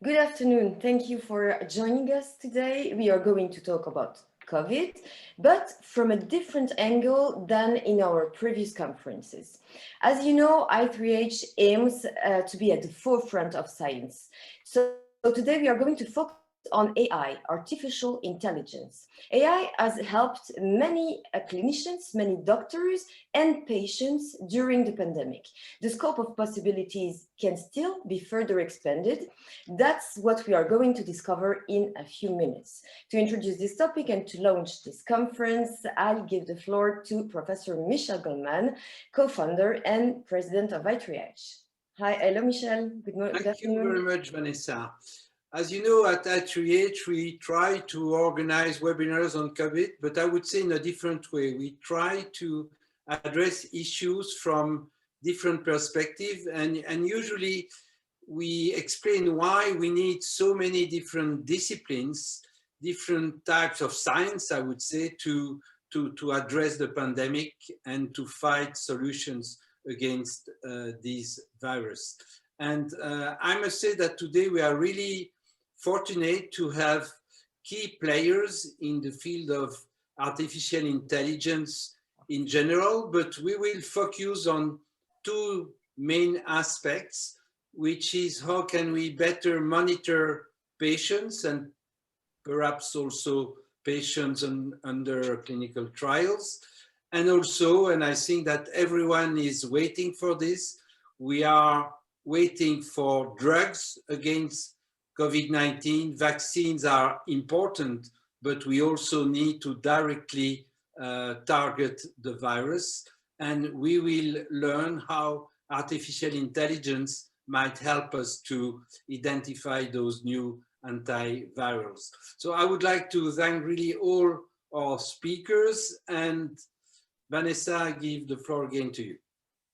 Good afternoon. Thank you for joining us today. We are going to talk about COVID, but from a different angle than in our previous conferences. As you know, I3H aims to be at the forefront of science. So today we are going to focus on AI, artificial intelligence. AI has helped many clinicians, many doctors and patients during the pandemic. The scope of possibilities can still be further expanded. That's what we are going to discover in a few minutes. To introduce this topic and to launch this conference, I'll give the floor to Professor Michel, co-founder and president of I3H. Hi, hello Michel, good afternoon. Thank you very much, Vanessa. As you know, at I3H, we try to organize webinars on COVID, but I would say in a different way. We try to address issues from different perspectives, and usually we explain why we need so many different disciplines, different types of science, I would say, to address the pandemic and to fight solutions against this virus. And I must say that today we are really fortunate to have key players in the field of artificial intelligence in general, but we will focus on two main aspects, which is how can we better monitor patients and perhaps also patients under clinical trials. And also, and I think that everyone is waiting for this, we are waiting for drugs against COVID-19. Vaccines are important, but we also need to directly target the virus. And we will learn how artificial intelligence might help us to identify those new antivirals. So I would like to thank really all our speakers, and Vanessa, I give the floor again to you.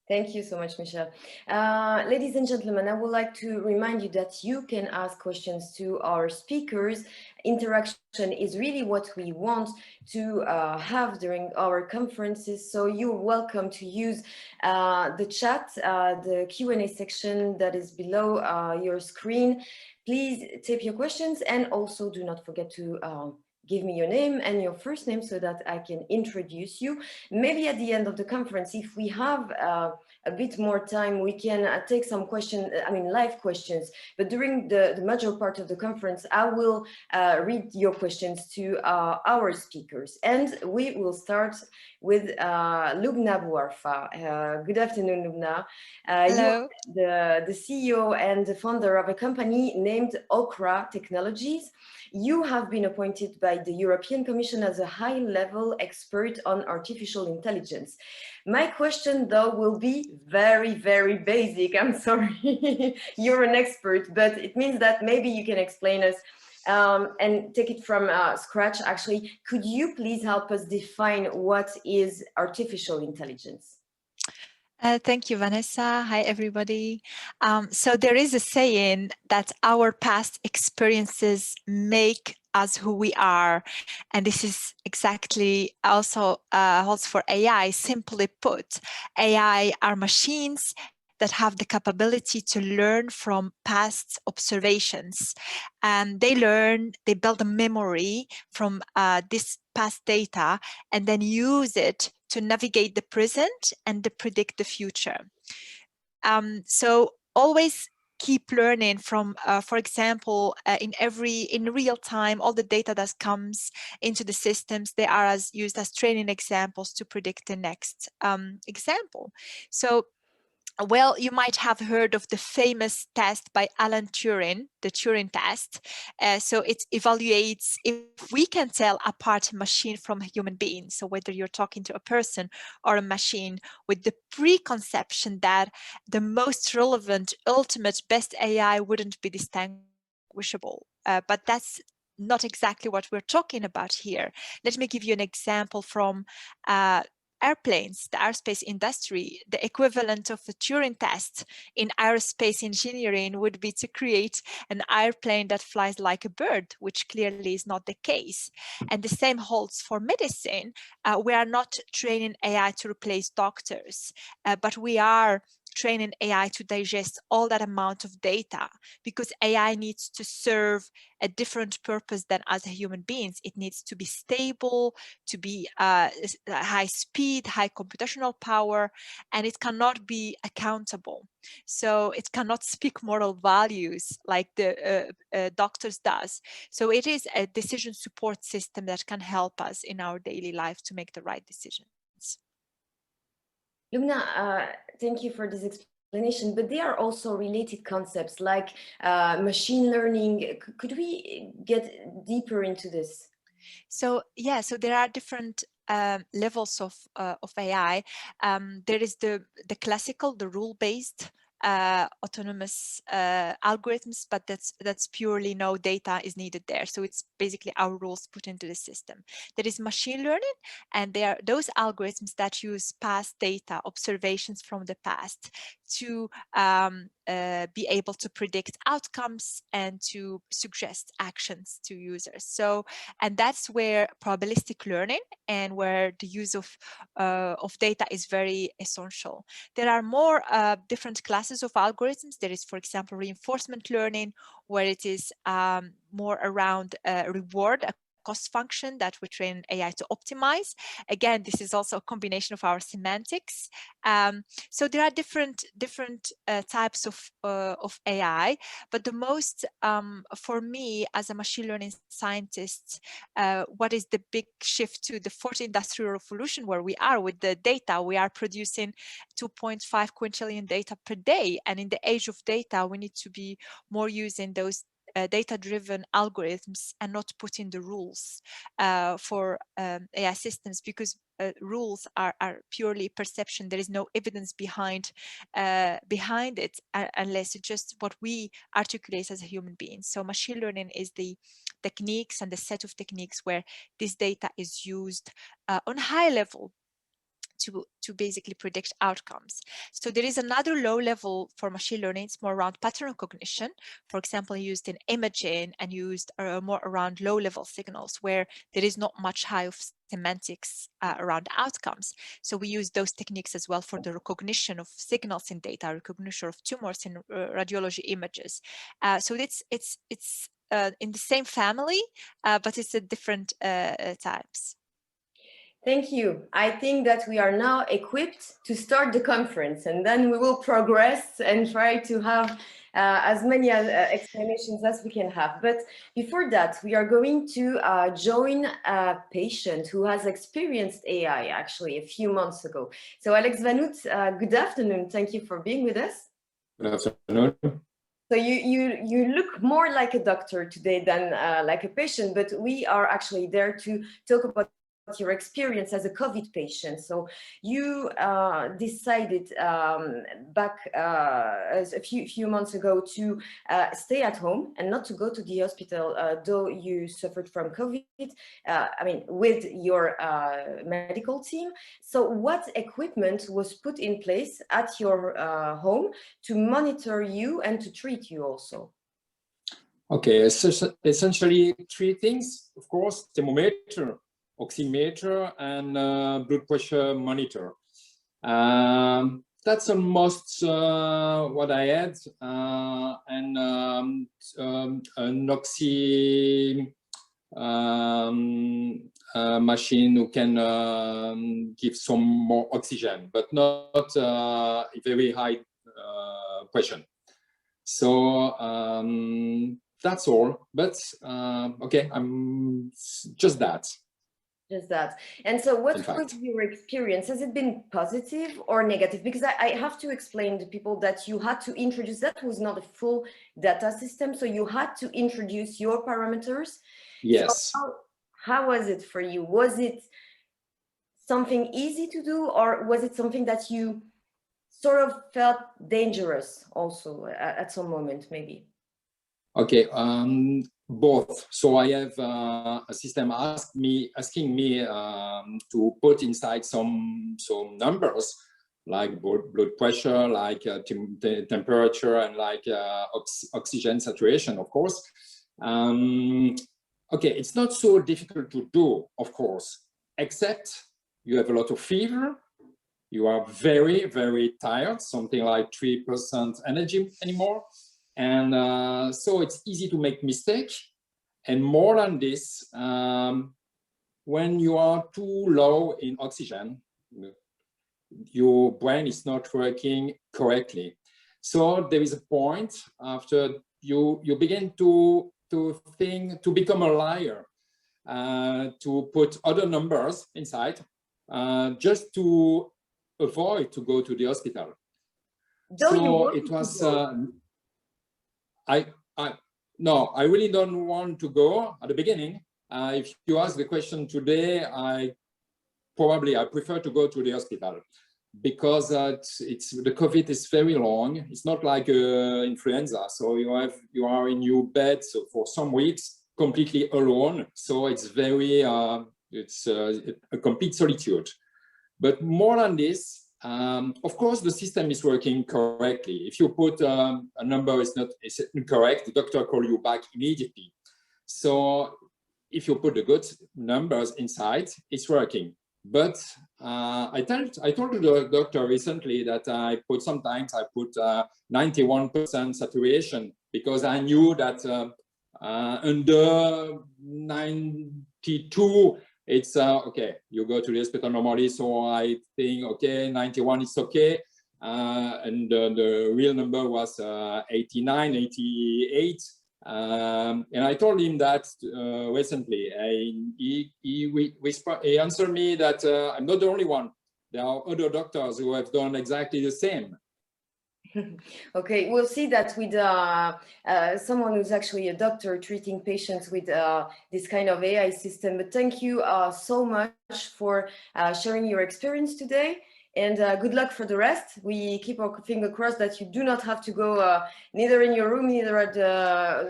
Thank you so much, Michel. Ladies and gentlemen, I would like to remind you that you can ask questions to our speakers. Interaction is really what we want to have during our conferences. So you're welcome to use the chat, the Q&A section that is below your screen. Please type your questions, and also do not forget to give me your name and your first name so that I can introduce you. Maybe at the end of the conference, if we have a bit more time, we can take some questions, live questions. But during the major part of the conference, I will read your questions to our speakers. And we will start with Loubna BOUARFA. Good afternoon, Loubna. Hello. You're the CEO and the founder of a company named Okra Technologies. You have been appointed by the European Commission as a high-level expert on artificial intelligence. My question, though, will be very, very basic. I'm sorry, you're an expert, but it means that maybe you can explain us and take it from scratch, actually. Could you please help us define what is artificial intelligence? Thank you, Vanessa. Hi, everybody. So there is a saying that our past experiences make us who we are. And this is exactly also holds for AI. Simply put, AI are machines that have the capability to learn from past observations. And they learn, they build a memory from this past data and then use it to navigate the present and to predict the future. So always keep learning from, for example, in real time, all the data that comes into the systems, they are used as training examples to predict the next example. So, well, you might have heard of the famous test by Alan Turing, the Turing test. So it evaluates if we can tell apart a machine from a human being. So whether you're talking to a person or a machine, with the preconception that the most relevant, ultimate, best AI wouldn't be distinguishable. But that's not exactly what we're talking about here. Let me give you an example from airplanes, the aerospace industry. The equivalent of the Turing test in aerospace engineering would be to create an airplane that flies like a bird, which clearly is not the case. And the same holds for medicine. We are not training AI to replace doctors, but we are training AI to digest all that amount of data, because AI needs to serve a different purpose than as human beings. It needs to be stable, to be high speed, high computational power, and it cannot be accountable. So it cannot speak moral values like the doctors does. So it is a decision support system that can help us in our daily life to make the right decisions. Loubna, thank you for this explanation, but there are also related concepts like machine learning. Could we get deeper into this? So yeah, so there are different levels of AI. There is the classical, the rule-based autonomous algorithms, but that's purely no data is needed there. So it's basically our rules put into the system. There is machine learning, and there are those algorithms that use past data, observations from the past, to be able to predict outcomes and to suggest actions to users. So, and that's where probabilistic learning and where the use of data is very essential. There are more different classes of algorithms. There is, for example, reinforcement learning, where it is more around reward, a cost function that we train AI to optimize. Again, this is also a combination of our semantics. So there are different types of AI, but the most, for me as a machine learning scientist, what is the big shift to the fourth industrial revolution, where we are with the data? We are producing 2.5 quintillion data per day, and in the age of data, we need to be more using those data-driven algorithms and not putting the rules for AI systems, because rules are purely perception. There is no evidence behind it, unless it's just what we articulate as a human being. So machine learning is the techniques and the set of techniques where this data is used on high level to basically predict outcomes. So there is another low level for machine learning. It's more around pattern recognition, for example, used in imaging and used more around low level signals where there is not much high of semantics around outcomes. So we use those techniques as well for the recognition of signals in data, recognition of tumors in radiology images. So it's in the same family, but it's at different types. Thank you. I think that we are now equipped to start the conference, and then we will progress and try to have as many explanations as we can have. But before that, we are going to join a patient who has experienced AI actually a few months ago. So Alex Vanout, good afternoon. Thank you for being with us. Good afternoon. So you look more like a doctor today than like a patient, but we are actually there to talk about your experience as a COVID patient. So you decided back a few months ago to stay at home and not to go to the hospital, though you suffered from COVID, I mean, with your medical team. So what equipment was put in place at your home to monitor you and to treat you also? Okay, essentially three things, of course: thermometer, oximeter, and blood pressure monitor. That's almost what I had, and an oxy machine who can give some more oxygen, but not very high pressure. So that's all. But okay, I'm just that. Just that. And so what was your experience? Has it been positive or negative? Because I have to explain to people that you had to introduce, that was not a full data system. So you had to introduce your parameters. Yes. So how was it for you? Was it something easy to do, or was it something that you sort of felt dangerous also at some moment, maybe? Okay, both. So I have a system asking me to put inside some numbers like blood pressure, like temperature, and like oxygen saturation, of course. Okay, it's not so difficult to do, of course, except you have a lot of fever, you are very, very tired, something like 3% energy anymore. And so it's easy to make mistakes. And more than this, when you are too low in oxygen, your brain is not working correctly. So there is a point after you begin to think, to become a liar, to put other numbers inside, just to avoid to go to the hospital. So it was, no, I really don't want to go at the beginning. If you ask the question today, I prefer to go to the hospital, because the COVID is very long. It's not like influenza. So you are in your bed for some weeks completely alone. So it's very, it's a complete solitude. But more than this, of course, the system is working correctly. If you put a number is incorrect, the doctor calls you back immediately. So if you put the good numbers inside, it's working. But I told the doctor recently that sometimes I put 91% saturation, because I knew that under 92, it's okay, you go to the hospital normally. So I think, okay, 91 is okay. And the real number was 89, 88. And I told him that recently. He answered me that I'm not the only one. There are other doctors who have done exactly the same. Okay, we'll see that with someone who's actually a doctor treating patients with this kind of AI system. But thank you so much for sharing your experience today. And good luck for the rest. We keep our finger crossed that you do not have to go neither in your room, neither at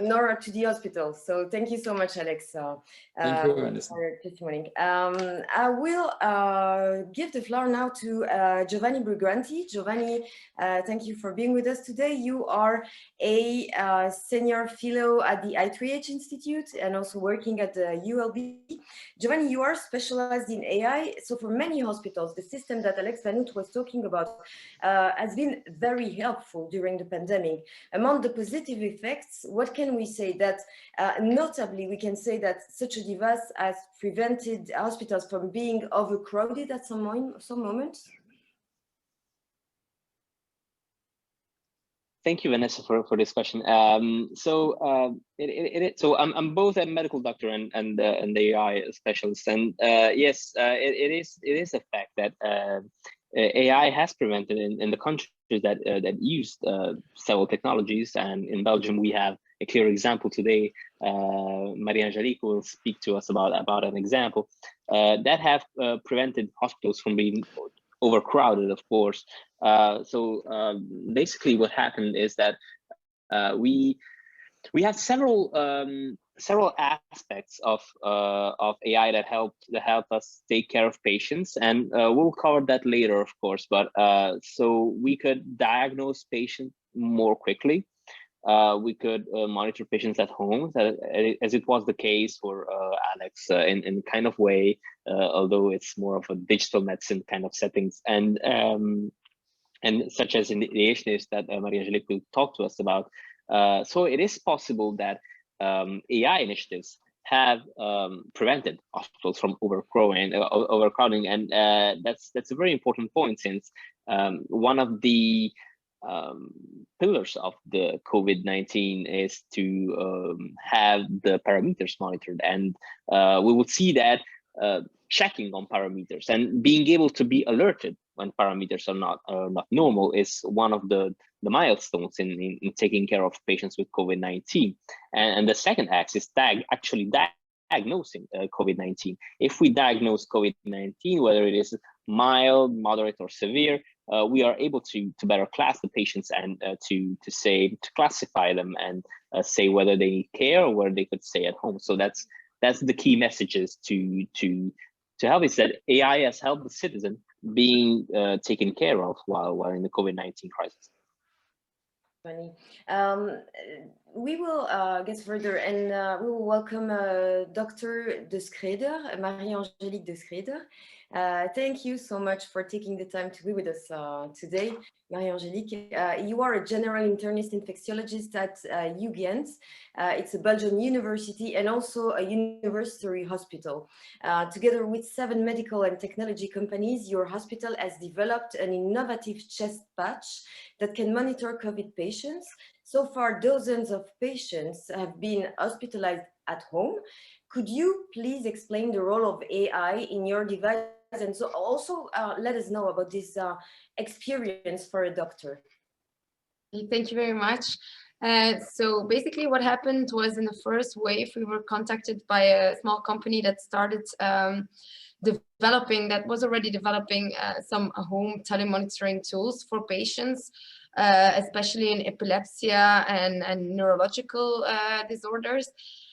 nor to the hospital. So thank you so much, Alex, thank you, Vanessa, for your testimony. I will give the floor now to Giovanni BRIGANTI. Giovanni, thank you for being with us today. You are a senior fellow at the I3h Institute and also working at the ULB. Giovanni, you are specialized in AI. So for many hospitals, the system that Alex was talking about has been very helpful during the pandemic. Among the positive effects, what can we say? That notably, we can say that such a device has prevented hospitals from being overcrowded at some moments. Thank you, Vanessa, for this question. So I'm both a medical doctor and the AI specialist, and yes, it is a fact that AI has prevented in the countries that used several technologies, and in Belgium we have a clear example today. Marie-Angelique will speak to us about an example that have prevented hospitals from being overcrowded, of course. So basically what happened is that we have several aspects of AI that help us take care of patients, and we'll cover that later, of course. But so we could diagnose patients more quickly. We could monitor patients at home, as it was the case for Alex in kind of way, although it's more of a digital medicine kind of settings, and such as in the ideationist that Marie-Angelique will talk to us about. So it is possible that AI initiatives have prevented hospitals from overcrowding, and that's a very important point, since one of the pillars of the COVID-19 is to have the parameters monitored, and we will see that checking on parameters and being able to be alerted when parameters are not normal is one of the milestones in taking care of patients with COVID-19. And the second axis is actually diagnosing COVID-19. If we diagnose COVID-19, whether it is mild, moderate, or severe, we are able to better class the patients and to classify them and say whether they need care or whether they could stay at home. So that's the key messages to help, is that AI has helped the citizen being taken care of while in the COVID-19 crisis. Funny. We will get further, and we will welcome Dr. De Schreder, Marie-Angelique De Schreder. Thank you so much for taking the time to be with us today, Marie-Angélique. You are a general internist infectiologist at UGent. It's a Belgian university and also a university hospital. Together with 7 medical and technology companies, your hospital has developed an innovative chest patch that can monitor COVID patients. So far, dozens of patients have been hospitalized at home. Could you please explain the role of AI in your device? And so also let us know about this experience for a doctor. Thank you very much. So basically what happened was in the first wave, we were contacted by a small company that started was already developing some home telemonitoring tools for patients, especially in epilepsy and neurological disorders.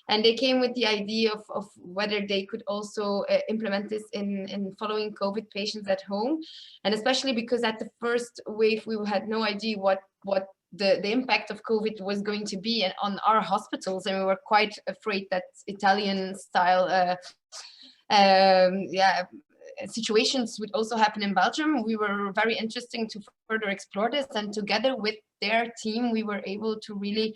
And they came with the idea of whether they could also implement this in following COVID patients at home. And especially because at the first wave, we had no idea what the impact of COVID was going to be on our hospitals. And we were quite afraid that Italian style situations would also happen in Belgium. We were very interested to further explore this, and together with their team, we were able to really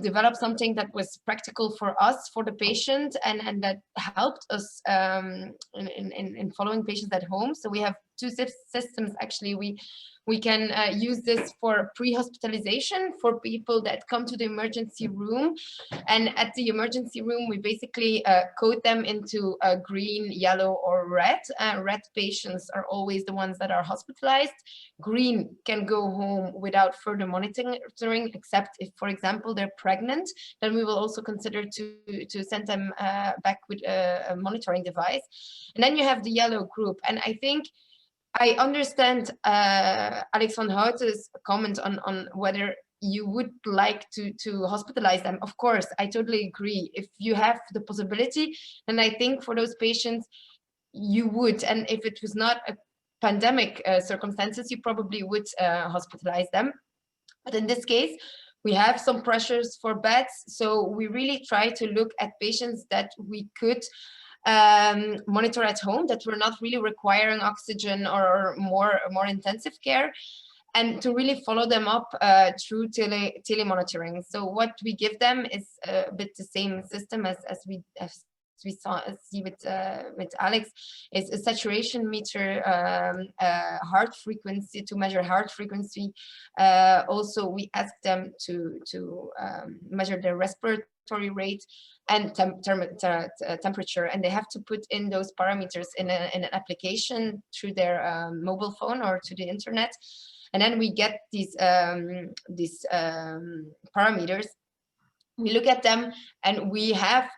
develop something that was practical for us, for the patient, and that helped us in following patients at home. So we have 2 systems actually. We can use this for pre-hospitalization for people that come to the emergency room. And at the emergency room, we basically code them into green, yellow, or red. Red patients are always the ones that are hospitalized. Green can go home without further monitoring, except if, for example, they're pregnant. Then we will also consider to send them back with a monitoring device. And then you have the yellow group. And I think I understand Alex van Houten's comment on whether you would like to hospitalize them. Of course, I totally agree. If you have the possibility, then I think for those patients, you would. And if it was not a pandemic circumstances, you probably would hospitalize them. But in this case, we have some pressures for beds. So we really try to look at patients that we could monitor at home, that were not really requiring oxygen or more intensive care, and to really follow them up through telemonitoring. So what we give them is a bit the same system as we see with Alex, is a saturation meter, heart frequency, to measure heart frequency. Also, we ask them to measure their respiratory rate and temperature, and they have to put in those parameters in an application through their mobile phone or to the internet, and then we get these parameters. We look at them, and we have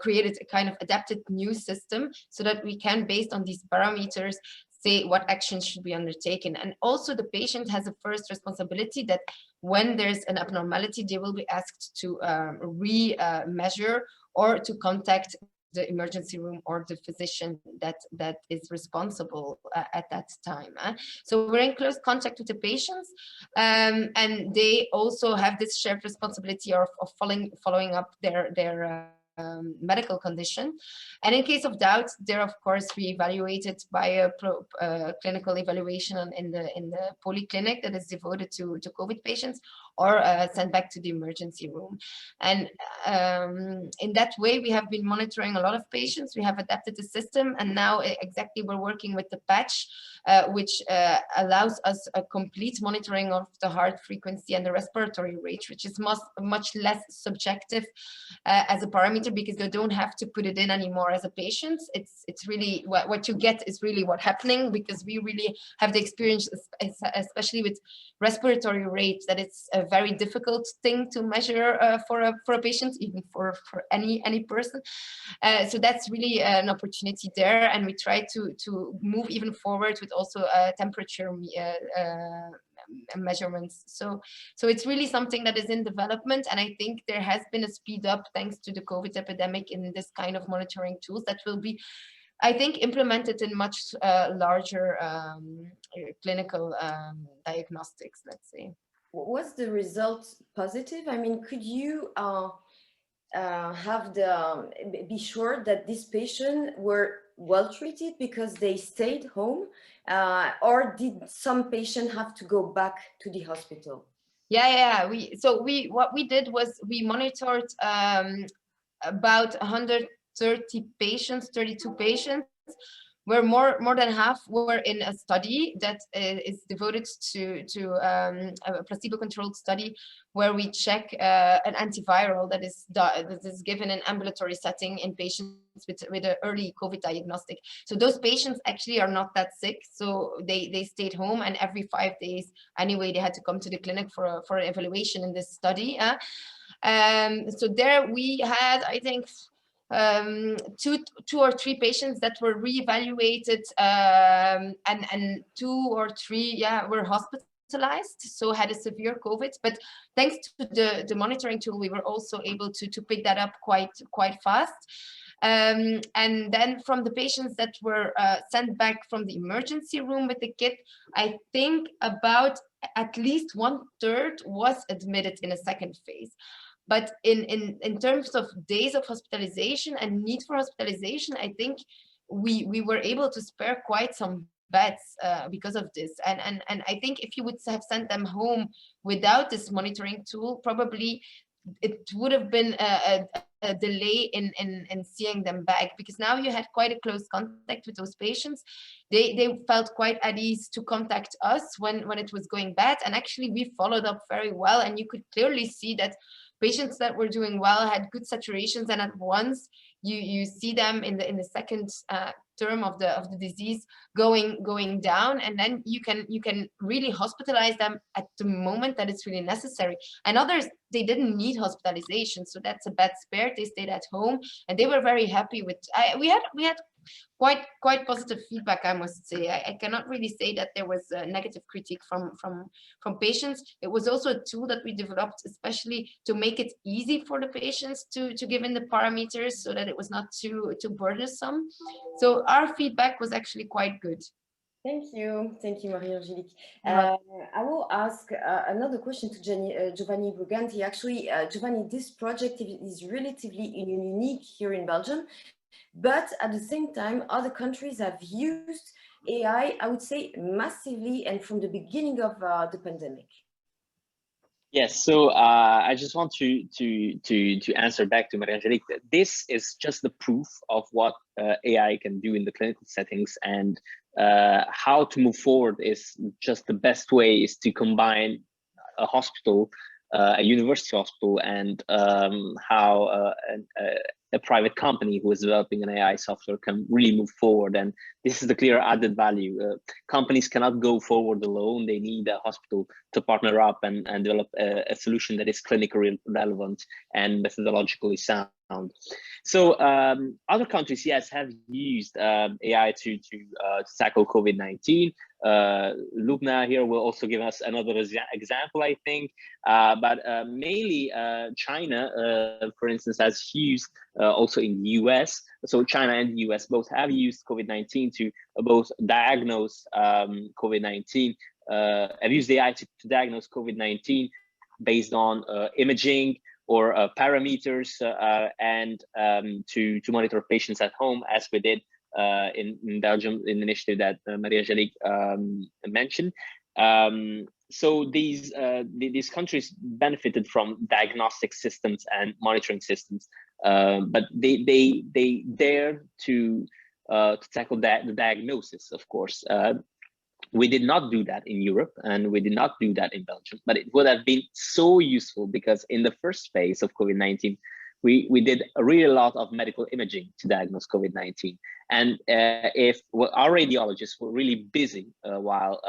created a kind of adapted new system so that we can, based on these parameters, say what actions should be undertaken. And also the patient has a first responsibility that when there's an abnormality, they will be asked to re-measure or to contact the emergency room or the physician that is responsible at that time. So we're in close contact with the patients, and they also have this shared responsibility of following up their medical condition. And in case of doubt, they're of course re-evaluated by a clinical evaluation in the polyclinic that is devoted to COVID patients, or sent back to the emergency room. And in that way, we have been monitoring a lot of patients. We have adapted the system, and now exactly we're working with the patch, which allows us a complete monitoring of the heart frequency and the respiratory rate, which is much less subjective as a parameter, because you don't have to put it in anymore as a patient. It's really what you get is really what's happening, because we really have the experience, especially with respiratory rate, that it's a very difficult thing to measure for a patient, even for any person. So that's really an opportunity there, and we try to move even forward with also temperature measurements. So it's really something that is in development, and I think there has been a speed up thanks to the COVID epidemic in this kind of monitoring tools that will be, I think, implemented in much larger clinical diagnostics, let's say. Was the result positive? I mean, could you be sure that these patients were well treated because they stayed home, or did some patient have to go back to the hospital? Yeah. What we did was we monitored about 130 patients, 32 patients, where more than half were in a study that is devoted to a placebo-controlled study where we check an antiviral that is given in ambulatory setting in patients with an early COVID diagnostic. So those patients actually are not that sick, so they stayed home, and every 5 days anyway they had to come to the clinic for an evaluation in this study. So there we had, I think, two or three patients that were reevaluated, and 2 or 3 were hospitalized, so had a severe COVID. But thanks to the monitoring tool, we were also able to pick that up quite fast. And then from the patients that were sent back from the emergency room with the kit, I think about at least 1/3 was admitted in a second phase. But in terms of days of hospitalization and need for hospitalization, I think we were able to spare quite some beds because of this. And I think if you would have sent them home without this monitoring tool, probably it would have been a delay in seeing them back, because now you had quite a close contact with those patients. They felt quite at ease to contact us when it was going bad, and actually we followed up very well, and you could clearly see that patients that were doing well had good saturations, and at once you see them in the second term of the disease going down, and then you can really hospitalize them at the moment that it's really necessary. And others, they didn't need hospitalization, so that's a bed spared. They stayed at home and they were very happy with. We had quite positive feedback, I must say. I cannot really say that there was a negative critique from patients. It was also a tool that we developed especially to make it easy for the patients to give in the parameters, so that it was not too burdensome. So our feedback was actually quite good. Thank you, Marie-Angélique. I will ask another question to Giovanni BRIGANTI. Actually, Giovanni, this project is relatively unique here in Belgium, but at the same time, other countries have used AI, I would say, massively and from the beginning of the pandemic. Yes, so I just want to answer back to Marie-Angélique. This is just the proof of what AI can do in the clinical settings, and how to move forward is just the best way is to combine a hospital, a university hospital, and how a private company who is developing an AI software can really move forward. And this is the clear added value. Companies cannot go forward alone. They need a hospital to partner up and develop a solution that is clinically relevant and methodologically sound. So other countries, yes, have used AI to tackle COVID-19. Loubna here will also give us another example, I think. But mainly China, for instance, has used also in the US. So China and the US both have used COVID-19 to both diagnose COVID-19, have used AI to diagnose COVID-19 based on imaging or parameters, and to monitor patients at home, as we did in Belgium, in the initiative that Marie-Angélique mentioned. So these countries benefited from diagnostic systems and monitoring systems, but they dared to tackle the diagnosis, of course. We did not do that in Europe, and we did not do that in Belgium, but it would have been so useful, because in the first phase of COVID-19, we did a really lot of medical imaging to diagnose COVID-19. And if our radiologists were really busy while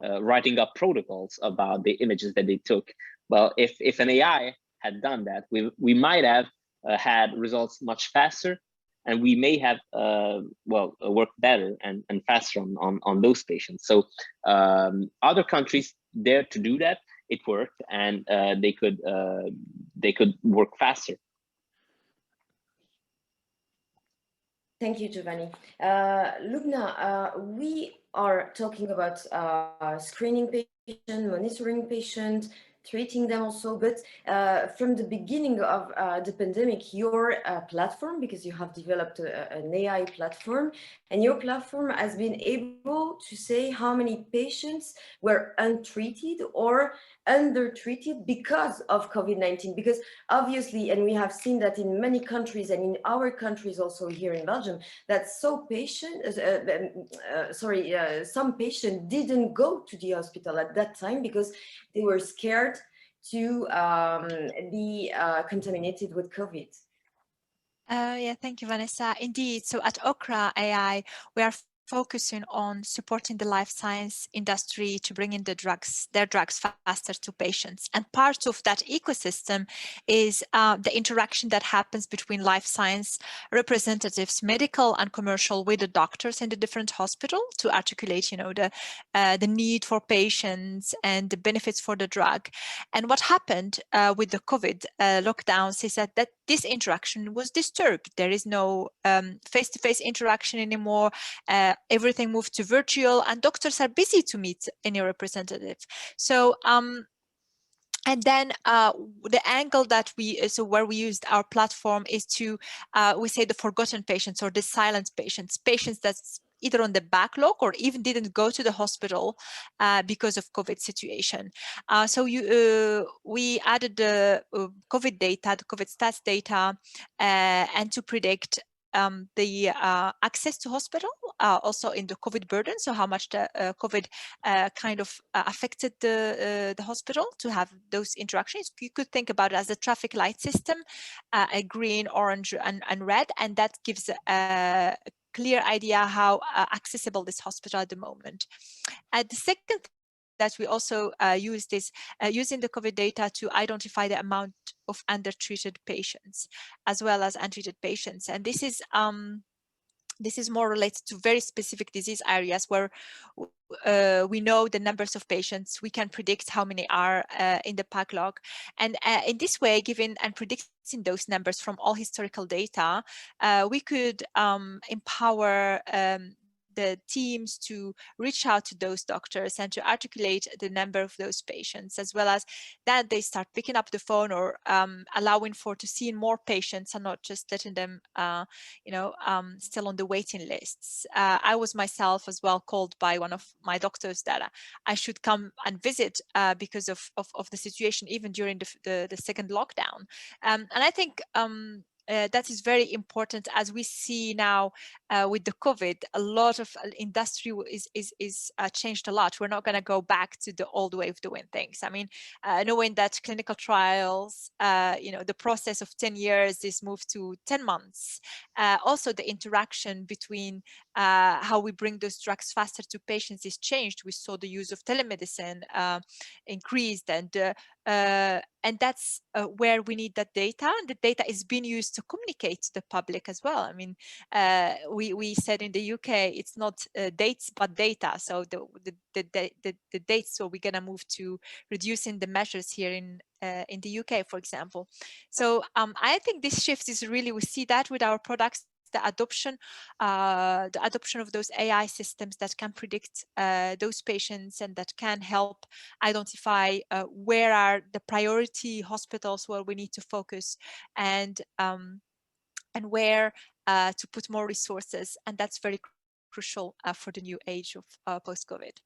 writing up protocols about the images that they took, well, if an AI had done that, we might have had results much faster, and we may have worked better and faster on those patients. So other countries dared to do that. It worked, and they could work faster. Thank you, Giovanni. Loubna, we are talking about screening patient, monitoring patient, treating them also. But from the beginning of the pandemic, your platform, because you have developed an AI platform, and your platform has been able to say how many patients were untreated or undertreated because of COVID-19. Because obviously, and we have seen that in many countries and in our countries also here in Belgium, that some patients didn't go to the hospital at that time because they were scared to be contaminated with COVID. Yeah, thank you, Vanessa. Indeed, so at Okra AI, we are focusing on supporting the life science industry to bring in their drugs faster to patients. And part of that ecosystem is the interaction that happens between life science representatives, medical and commercial, with the doctors in the different hospitals to articulate, you know, the need for patients and the benefits for the drug. And what happened with the COVID lockdowns is that this interaction was disturbed. There is no face-to-face interaction anymore. Everything moved to virtual, and doctors are busy to meet any representative. So and then the angle that where we used our platform is to we say the forgotten patients or the silent patients that's either on the backlog or even didn't go to the hospital because of COVID situation. So we added the COVID data, the COVID stats data, and to predict the access to hospital, also in the COVID burden, so how much the COVID kind of affected the hospital to have those interactions. You could think about it as a traffic light system, a green, orange, and red, and that gives a clear idea how accessible this hospital at the moment. The second that we also used is using the COVID data to identify the amount of undertreated patients as well as untreated patients. And this is more related to very specific disease areas where we know the numbers of patients, we can predict how many are in the backlog. And in this way, given and predicting those numbers from all historical data, we could empower the teams to reach out to those doctors and to articulate the number of those patients, as well as that they start picking up the phone or allowing to see more patients and not just letting them, still on the waiting lists. I was myself as well called by one of my doctors that I should come and visit because of the situation, even during the second lockdown. And I think that is very important, as we see now with the COVID, a lot of industry is changed a lot. We're not going to go back to the old way of doing things. I mean, knowing that clinical trials, the process of 10 years is moved to 10 months. Also, the interaction between how we bring those drugs faster to patients is changed. We saw the use of telemedicine increased, and that's where we need that data. The data is being used to communicate to the public as well. I mean, we said in the UK, it's not dates, but data. So the dates, so we're going to move to reducing the measures here in the UK, for example. So I think this shift is really, we see that with our products, the adoption of those AI systems that can predict those patients and that can help identify where are the priority hospitals where we need to focus and where to put more resources. And that's very crucial for the new age of post-COVID.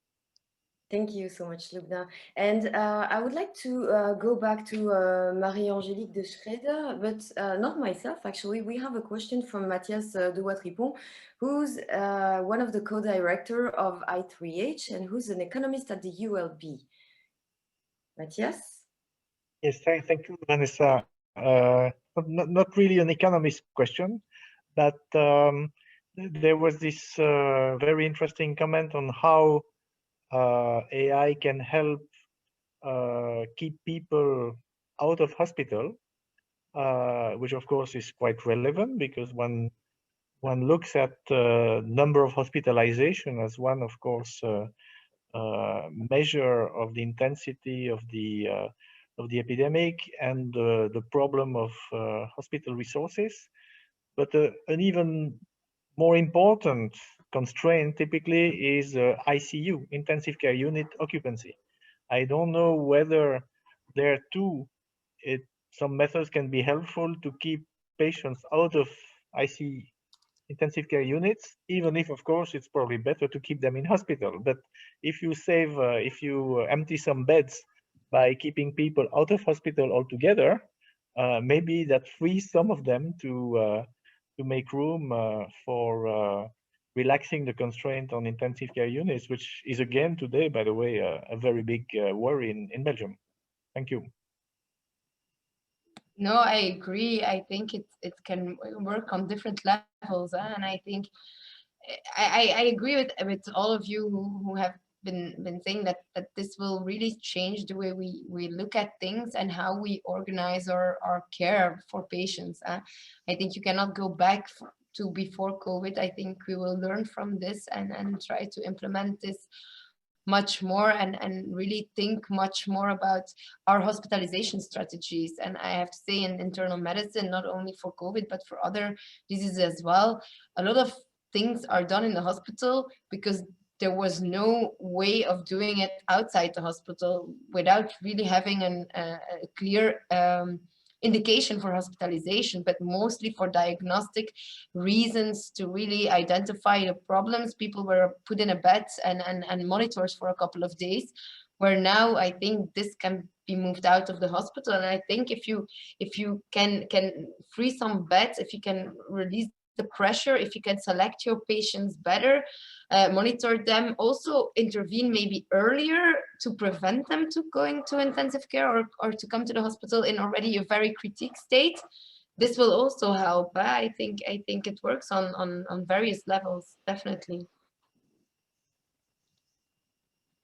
Thank you so much, Loubna. And I would like to go back to Marie-Angélique de Schroeder, but not myself, actually. We have a question from Mathias Duwatripon, who's one of the co-director of I3h and who's an economist at the ULB. Matthias? Yes, thank you, Vanessa. Not really an economist question, but there was this very interesting comment on how AI can help keep people out of hospital, which of course is quite relevant because one looks at number of hospitalization as one, of course, measure of the intensity of the epidemic and the problem of hospital resources. But an even more important constraint typically is ICU, intensive care unit occupancy. I don't know whether there too, some methods can be helpful to keep patients out of IC intensive care units, even if, of course, it's probably better to keep them in hospital. But if you if you empty some beds by keeping people out of hospital altogether, maybe that frees some of them to make room for relaxing the constraint on intensive care units, which is again today, by the way, a very big worry in Belgium. Thank you. No, I agree. I think it can work on different levels, and I think I agree with all of you who have been saying that this will really change the way we look at things and how we organize our care for patients. I think you cannot go back to before COVID. I think we will learn from this and try to implement this much more and really think much more about our hospitalization strategies. And I have to say, in internal medicine, not only for COVID, but for other diseases as well, a lot of things are done in the hospital because there was no way of doing it outside the hospital without really having a clear indication for hospitalization, but mostly for diagnostic reasons to really identify the problems. People were put in a bed and monitors for a couple of days, where now I think this can be moved out of the hospital. And I think if you can free some beds, if you can release the pressure, if you can select your patients better, monitor them, also intervene maybe earlier to prevent them to going to intensive care or to come to the hospital in already a very critique state, this will also help. I think it works on various levels, definitely.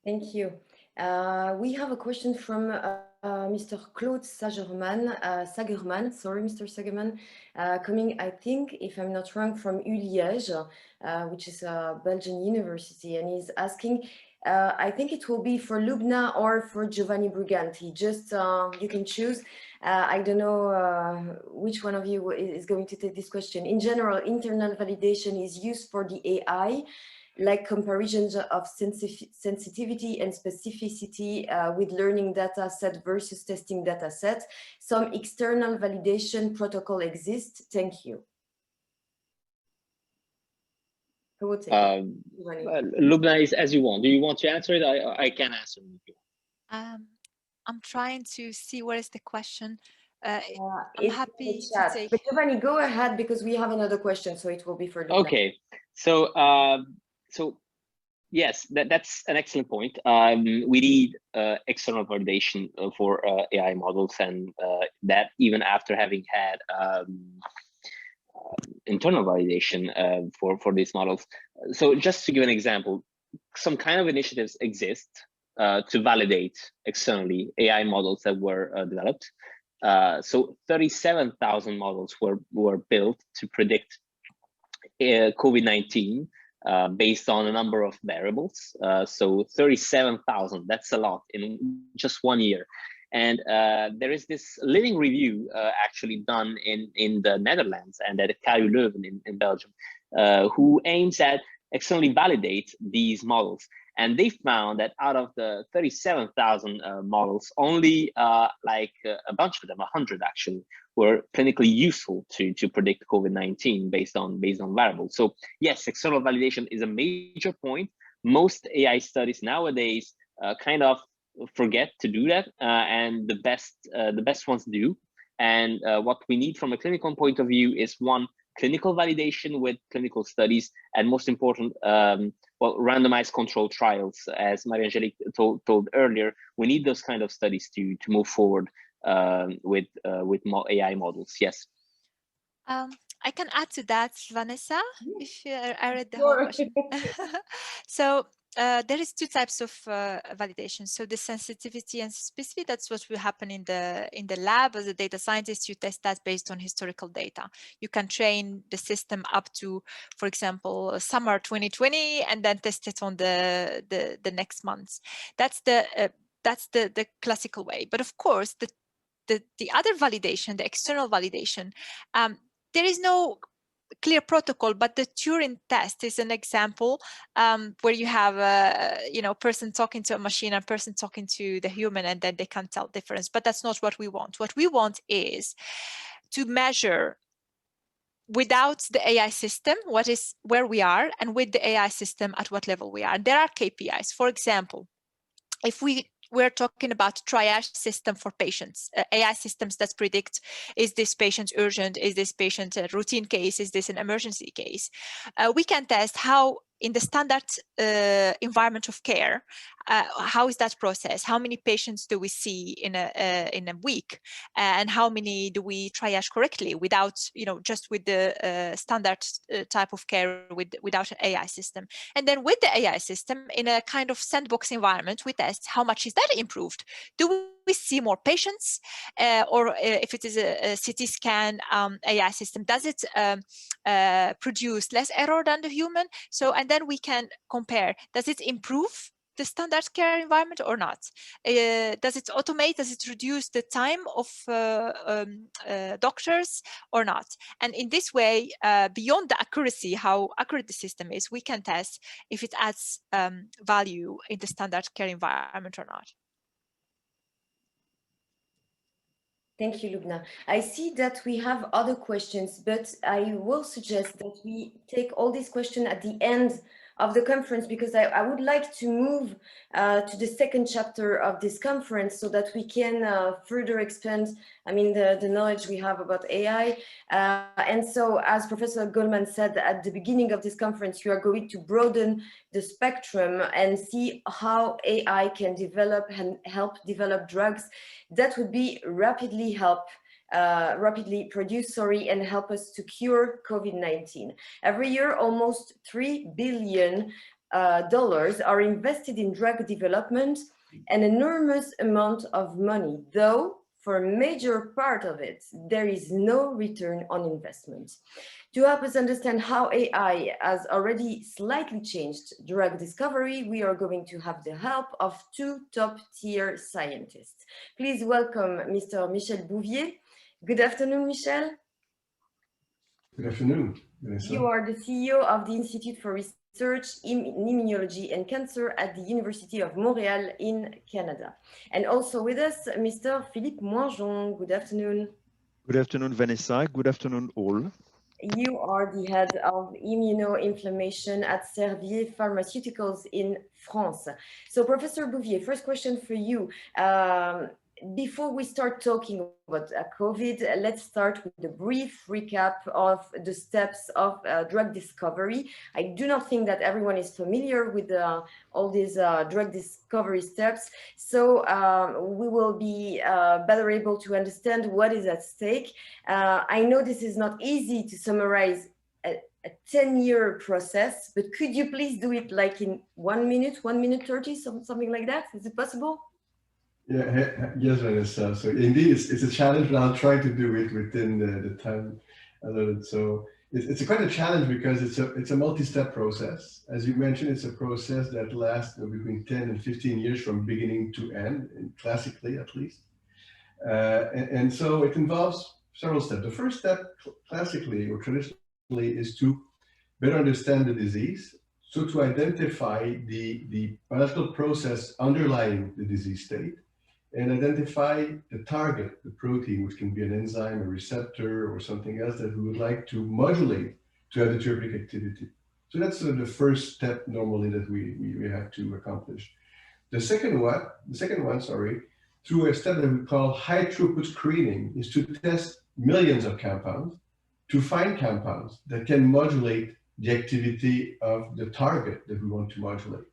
Thank you. We have a question from Mr. Claude Sagerman, sorry, Mr. Sagerman, coming, I think, if I'm not wrong, from Liège, which is a Belgian university, and he's asking, I think it will be for Loubna or for Giovanni BRIGANTI. Just you can choose. I don't know which one of you is going to take this question. In general, internal validation is used for the AI, like comparisons of sensitivity and specificity with learning data set versus testing data set. Some external validation protocol exists. Thank you. Who would take it? Loubna, is as you want. Do you want to answer it? I can answer it. I'm trying to see what is the question. I'm happy to take. But Giovanni, go ahead because we have another question, so it will be for Loubna. Okay, so yes, that's an excellent point. We need external validation for AI models, and that even after having had internal validation for these models. So just to give an example, some kind of initiatives exist to validate externally AI models that were developed. So 37,000 models were built to predict COVID-19 based on a number of variables. So 37,000, that's a lot in just 1 year. And there is this living review actually done in the Netherlands and at KU Leuven in Belgium, who aims at externally validate these models. And they found that out of the 37,000 models, only like a bunch of them, 100 actually, were clinically useful to predict COVID-19 based on variables. So yes, external validation is a major point. Most AI studies nowadays kind of forget to do that, and the best ones do. And what we need from a clinical point of view is one, clinical validation with clinical studies, and most important, well, randomized controlled trials. As Marie-Angelique told earlier, we need those kind of studies to move forward with more AI models. Yes. I can add to that, Vanessa, if I read the whole question. So there is two types of validation. So the sensitivity and specificity, that's what will happen in the lab. As a data scientist, you test that based on historical data. You can train the system up to, for example, summer 2020, and then test it on the next months. That's the classical way. But of course, the other validation, the external validation, there is no clear protocol, but the Turing test is an example where you have a person talking to a machine and a person talking to the human, and then they can't tell difference. But that's not what we want. What we want is to measure without the AI system where we are, and with the AI system at what level we are. And there are KPIs. For example, if we're talking about triage system for patients, AI systems that predict, is this patient urgent, is this patient a routine case, is this an emergency case? We can test how in the standard environment of care, how is that process? How many patients do we see in a week? And how many do we triage correctly without, just with the standard type of care without an AI system? And then with the AI system, in a kind of sandbox environment, we test how much is that improved? Do we see more patients? Or if it is a CT scan AI system, does it produce less error than the human? So, and then we can compare, does it improve the standard care environment or not? Does it automate, does it reduce the time of doctors or not? And in this way, beyond the accuracy, how accurate the system is, we can test if it adds value in the standard care environment or not. Thank you, Loubna. I see that we have other questions, but I will suggest that we take all these questions at the end of the conference, because I would like to move to the second chapter of this conference so that we can further expand, the knowledge we have about AI. And so, as Professor Goldman said at the beginning of this conference, we are going to broaden the spectrum and see how AI can develop and help develop drugs that would be rapidly produced, and help us to cure COVID-19. Every year, almost $3 billion are invested in drug development, an enormous amount of money, though for a major part of it, there is no return on investment. To help us understand how AI has already slightly changed drug discovery, we are going to have the help of two top-tier scientists. Please welcome Mr. Michel BOUVIER. Good afternoon, Michel. Good afternoon, Vanessa. You are the CEO of the Institute for Research in Immunology and Cancer at the Université of Montréal in Canada. And also with us, Mr. Philippe MOINGEON. Good afternoon. Good afternoon, Vanessa. Good afternoon, all. You are the head of Immuno-inflammation at Servier Pharmaceuticals in France. So, Professor BOUVIER, first question for you. Before we start talking about COVID, let's start with a brief recap of the steps of drug discovery. I do not think that everyone is familiar with all these drug discovery steps, so we will be better able to understand what is at stake. I know this is not easy to summarize a 10-year process, but could you please do it like in 1 minute, 1 minute 30, something like that? Is it possible? Yeah, yes, Vanessa. So indeed, it's a challenge, but I'll try to do it within the time allotted. So it's quite a challenge because it's a multi-step process. As you mentioned, it's a process that lasts between 10 and 15 years from beginning to end, classically at least. And so it involves several steps. The first step, classically or traditionally, is to better understand the disease. So to identify the biological process underlying the disease state, and identify the target, the protein, which can be an enzyme, a receptor, or something else that we would like to modulate to have the therapeutic activity. So that's sort of the first step normally that we have to accomplish. The second one, through a step that we call high throughput screening, is to test millions of compounds to find compounds that can modulate the activity of the target that we want to modulate.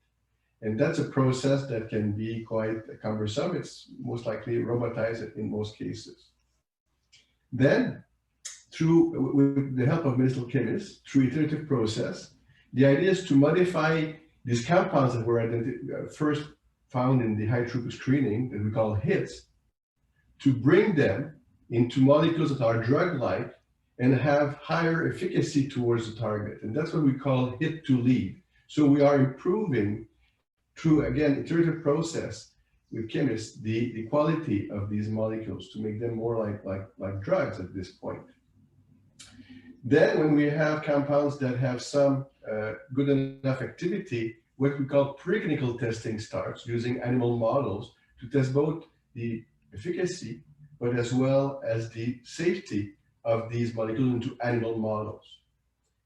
And that's a process that can be quite cumbersome. It's most likely robotized in most cases. Then, with the help of medicinal chemists, through iterative process, the idea is to modify these compounds that were first found in the high throughput screening, that we call hits, to bring them into molecules that are drug-like and have higher efficacy towards the target. And that's what we call hit to lead. So we are improving through, again, iterative process with chemists, the quality of these molecules to make them more like drugs at this point. Then when we have compounds that have some good enough activity, what we call preclinical testing starts using animal models to test both the efficacy, but as well as the safety of these molecules into animal models.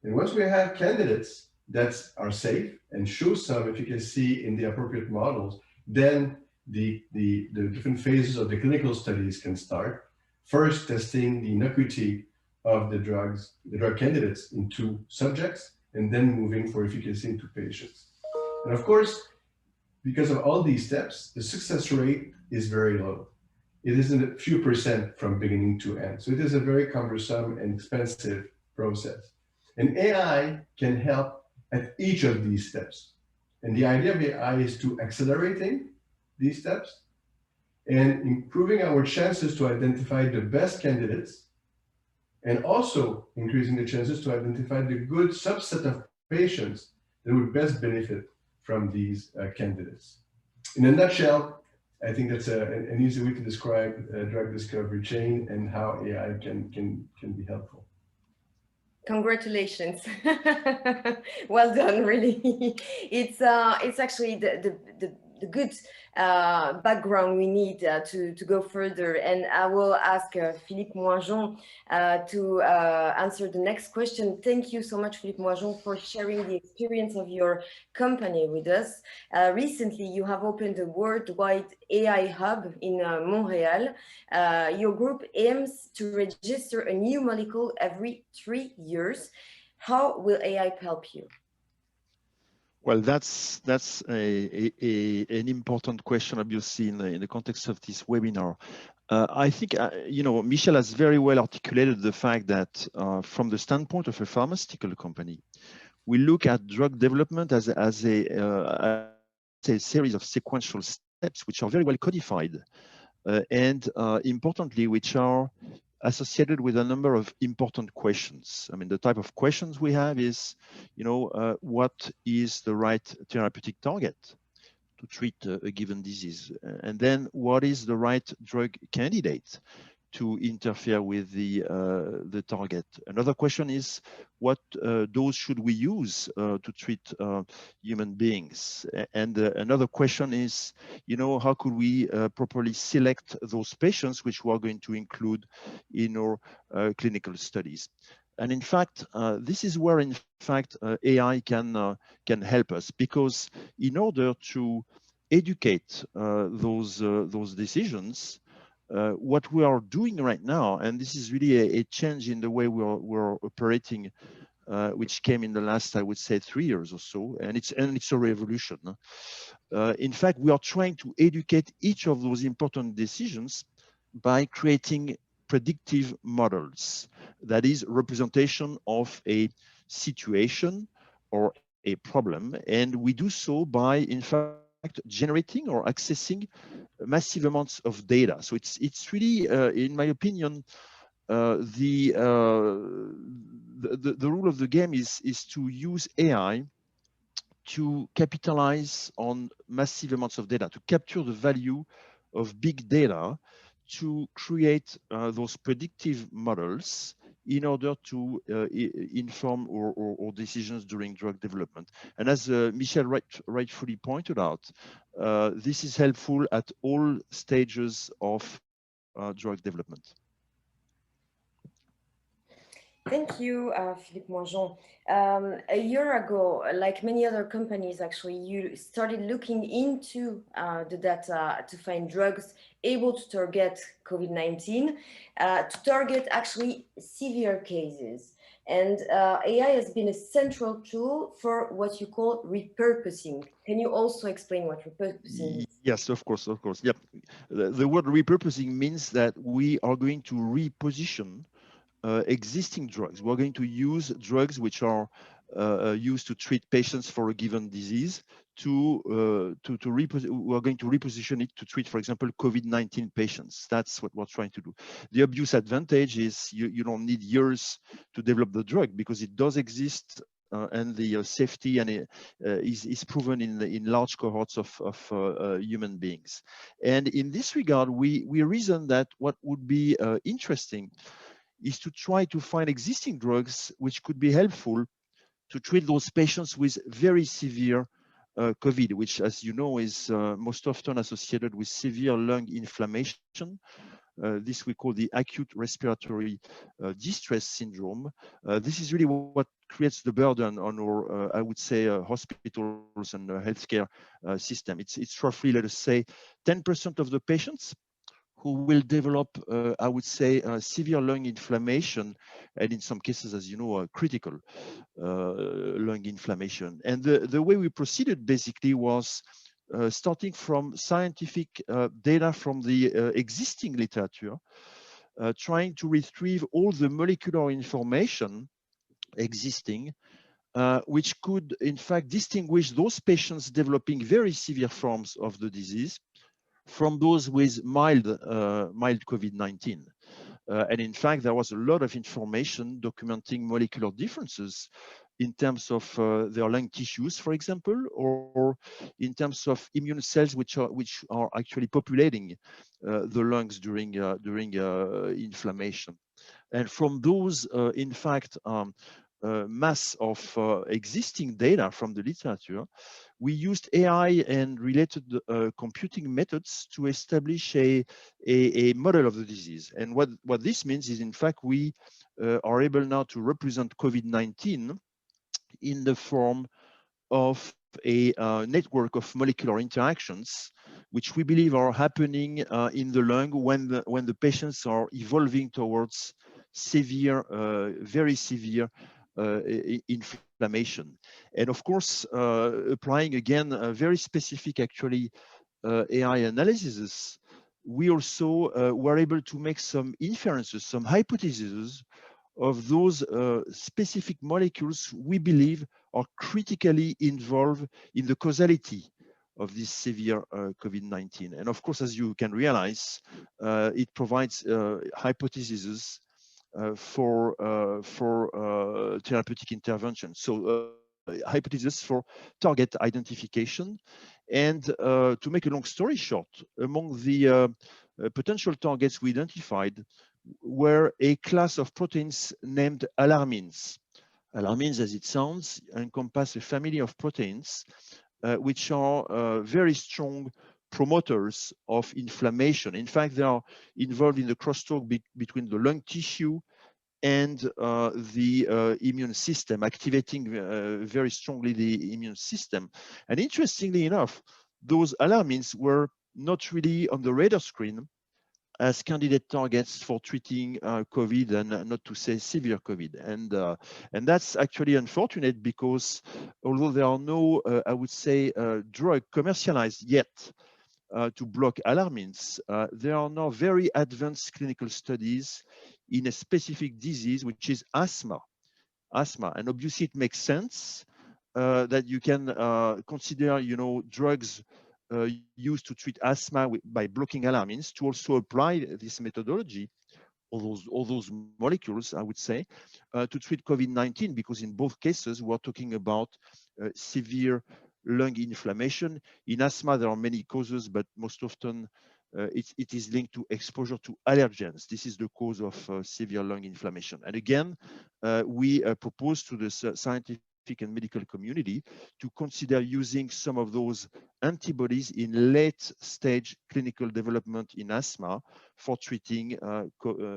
And once we have candidates that are safe and show some efficacy in the appropriate models, then the different phases of the clinical studies can start. First, testing the innocuity of the drug candidates into subjects, and then moving for efficacy into patients. And of course, because of all these steps, the success rate is very low. It is a few percent from beginning to end. So it is a very cumbersome and expensive process. And AI can help at each of these steps. And the idea of AI is to accelerating these steps and improving our chances to identify the best candidates, and also increasing the chances to identify the good subset of patients that would best benefit from these candidates. In a nutshell, I think that's an easy way to describe drug discovery chain and how AI can be helpful. Congratulations. Well done, really. It's actually the good background we need to go further. And I will ask Philippe MOINGEON to answer the next question. Thank you so much, Philippe MOINGEON, for sharing the experience of your company with us. Recently, you have opened a worldwide AI hub in Montreal. Your group aims to register a new molecule every 3 years. How will AI help you? Well, that's an important question, obviously, in the context of this webinar. I think, Michel has very well articulated the fact that from the standpoint of a pharmaceutical company, we look at drug development as a series of sequential steps, which are very well codified and importantly, which are associated with a number of important questions. I mean, the type of questions we have is, what is the right therapeutic target to treat a given disease? And then what is the right drug candidate to interfere with the target? Another question is, what dose should we use to treat human beings? And another question is, how could we properly select those patients which we are going to include in our clinical studies? And in fact, this is where, in fact, AI can help us, because in order to educate those decisions, what we are doing right now, and this is really a change in the way we're operating, which came in the last, I would say, 3 years or so, and it's a revolution. In fact, we are trying to educate each of those important decisions by creating predictive models. That is representation of a situation or a problem, and we do so by, in fact, generating or accessing massive amounts of data. So it's really, in my opinion, the rule of the game is to use AI to capitalize on massive amounts of data, to capture the value of big data, to create those predictive models in order to inform our decisions during drug development. And as Michel rightfully pointed out, this is helpful at all stages of drug development. Thank you, Philippe MOINGEON. A year ago, like many other companies, actually, you started looking into the data to find drugs able to target COVID-19, to target actually severe cases. And AI has been a central tool for what you call repurposing. Can you also explain what repurposing is? Yes, of course. Yep. The word repurposing means that we are going to reposition existing drugs. We're going to use drugs which are used to treat patients for a given disease we're going to reposition it to treat, for example, COVID-19 patients. That's what we're trying to do. The obvious advantage is you don't need years to develop the drug, because it does exist and the safety and is proven in large cohorts of human beings. And in this regard, we reason that what would be interesting is to try to find existing drugs which could be helpful to treat those patients with very severe COVID, which, as you know, is most often associated with severe lung inflammation. This we call the acute respiratory distress syndrome. This is really what creates the burden on our, I would say, hospitals and healthcare system. It's roughly, let us say, 10% of the patients who will develop, I would say, severe lung inflammation, and in some cases, as you know, critical lung inflammation. And the way we proceeded basically was starting from scientific data from the existing literature, trying to retrieve all the molecular information existing, which could in fact distinguish those patients developing very severe forms of the disease from those with mild COVID-19. And in fact, there was a lot of information documenting molecular differences in terms of their lung tissues, for example, or in terms of immune cells which are actually populating the lungs during inflammation. And from those, in fact, mass of existing data from the literature, we used AI and related computing methods to establish a model of the disease. And what this means is, in fact, we are able now to represent COVID-19 in the form of a network of molecular interactions, which we believe are happening in the lung when the patients are evolving towards severe, very severe inflammation. And of course, applying again a very specific actually AI analysis, we also were able to make some inferences, some hypotheses of those specific molecules we believe are critically involved in the causality of this severe COVID-19. And of course, as you can realize, it provides hypotheses for therapeutic intervention. So hypothesis for target identification. And to make a long story short, among the potential targets we identified were a class of proteins named alarmins. Alarmins, as it sounds, encompass a family of proteins which are very strong promoters of inflammation. In fact, they are involved in the crosstalk between the lung tissue and the immune system, activating very strongly the immune system. And interestingly enough, those alarmins were not really on the radar screen as candidate targets for treating COVID, and not to say severe COVID. And that's actually unfortunate, because although there are no, I would say, drug commercialized yet to block alarmins, there are now very advanced clinical studies in a specific disease, which is asthma. And obviously it makes sense that you can consider, drugs used to treat asthma by blocking alarmins to also apply this methodology, all those molecules, I would say, to treat COVID-19, because in both cases, we're talking about severe lung inflammation. In asthma, there are many causes, but most often it is linked to exposure to allergens. This is the cause of severe lung inflammation. And again, we propose to the scientific and medical community to consider using some of those antibodies in late stage clinical development in asthma for treating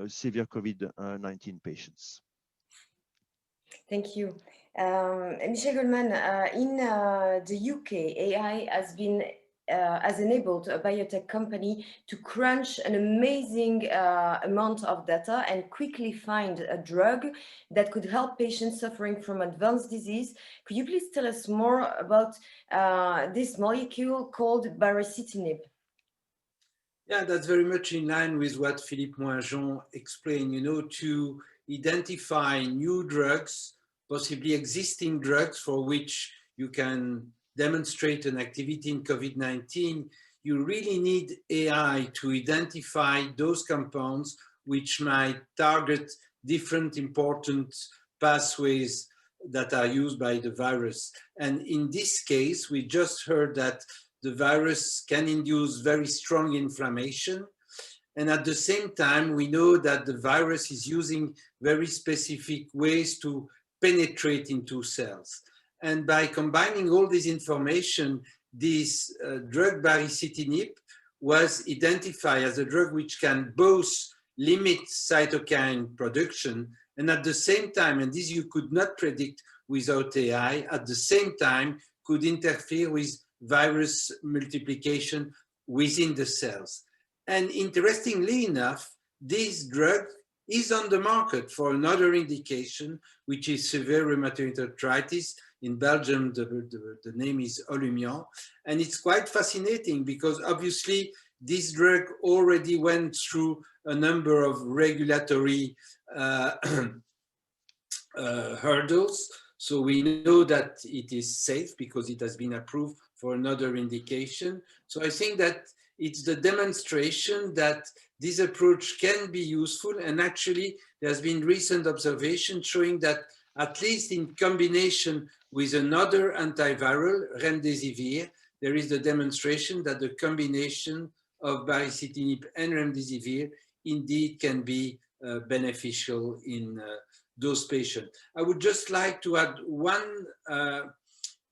severe COVID-19 patients. Thank you. Michel Goldman, in the UK, AI has enabled a biotech company to crunch an amazing amount of data and quickly find a drug that could help patients suffering from advanced disease. Could you please tell us more about this molecule called baricitinib? Yeah, that's very much in line with what Philippe MOINGEON explained, to identify new drugs, possibly existing drugs for which you can demonstrate an activity in COVID-19, you really need AI to identify those compounds which might target different important pathways that are used by the virus. And in this case, we just heard that the virus can induce very strong inflammation. And at the same time, we know that the virus is using very specific ways to penetrate into cells. And by combining all this information, this drug baricitinib was identified as a drug which can both limit cytokine production and at the same time, and this you could not predict without AI, at the same time could interfere with virus multiplication within the cells. And interestingly enough, this drug is on the market for another indication, which is severe rheumatoid arthritis. In Belgium, the name is Olumiant. And it's quite fascinating because obviously this drug already went through a number of regulatory hurdles. So we know that it is safe because it has been approved for another indication. So I think that it's the demonstration that this approach can be useful. And actually, there's been recent observation showing that at least in combination with another antiviral, remdesivir, there is the demonstration that the combination of baricitinib and remdesivir indeed can be beneficial in those patients. I would just like to add one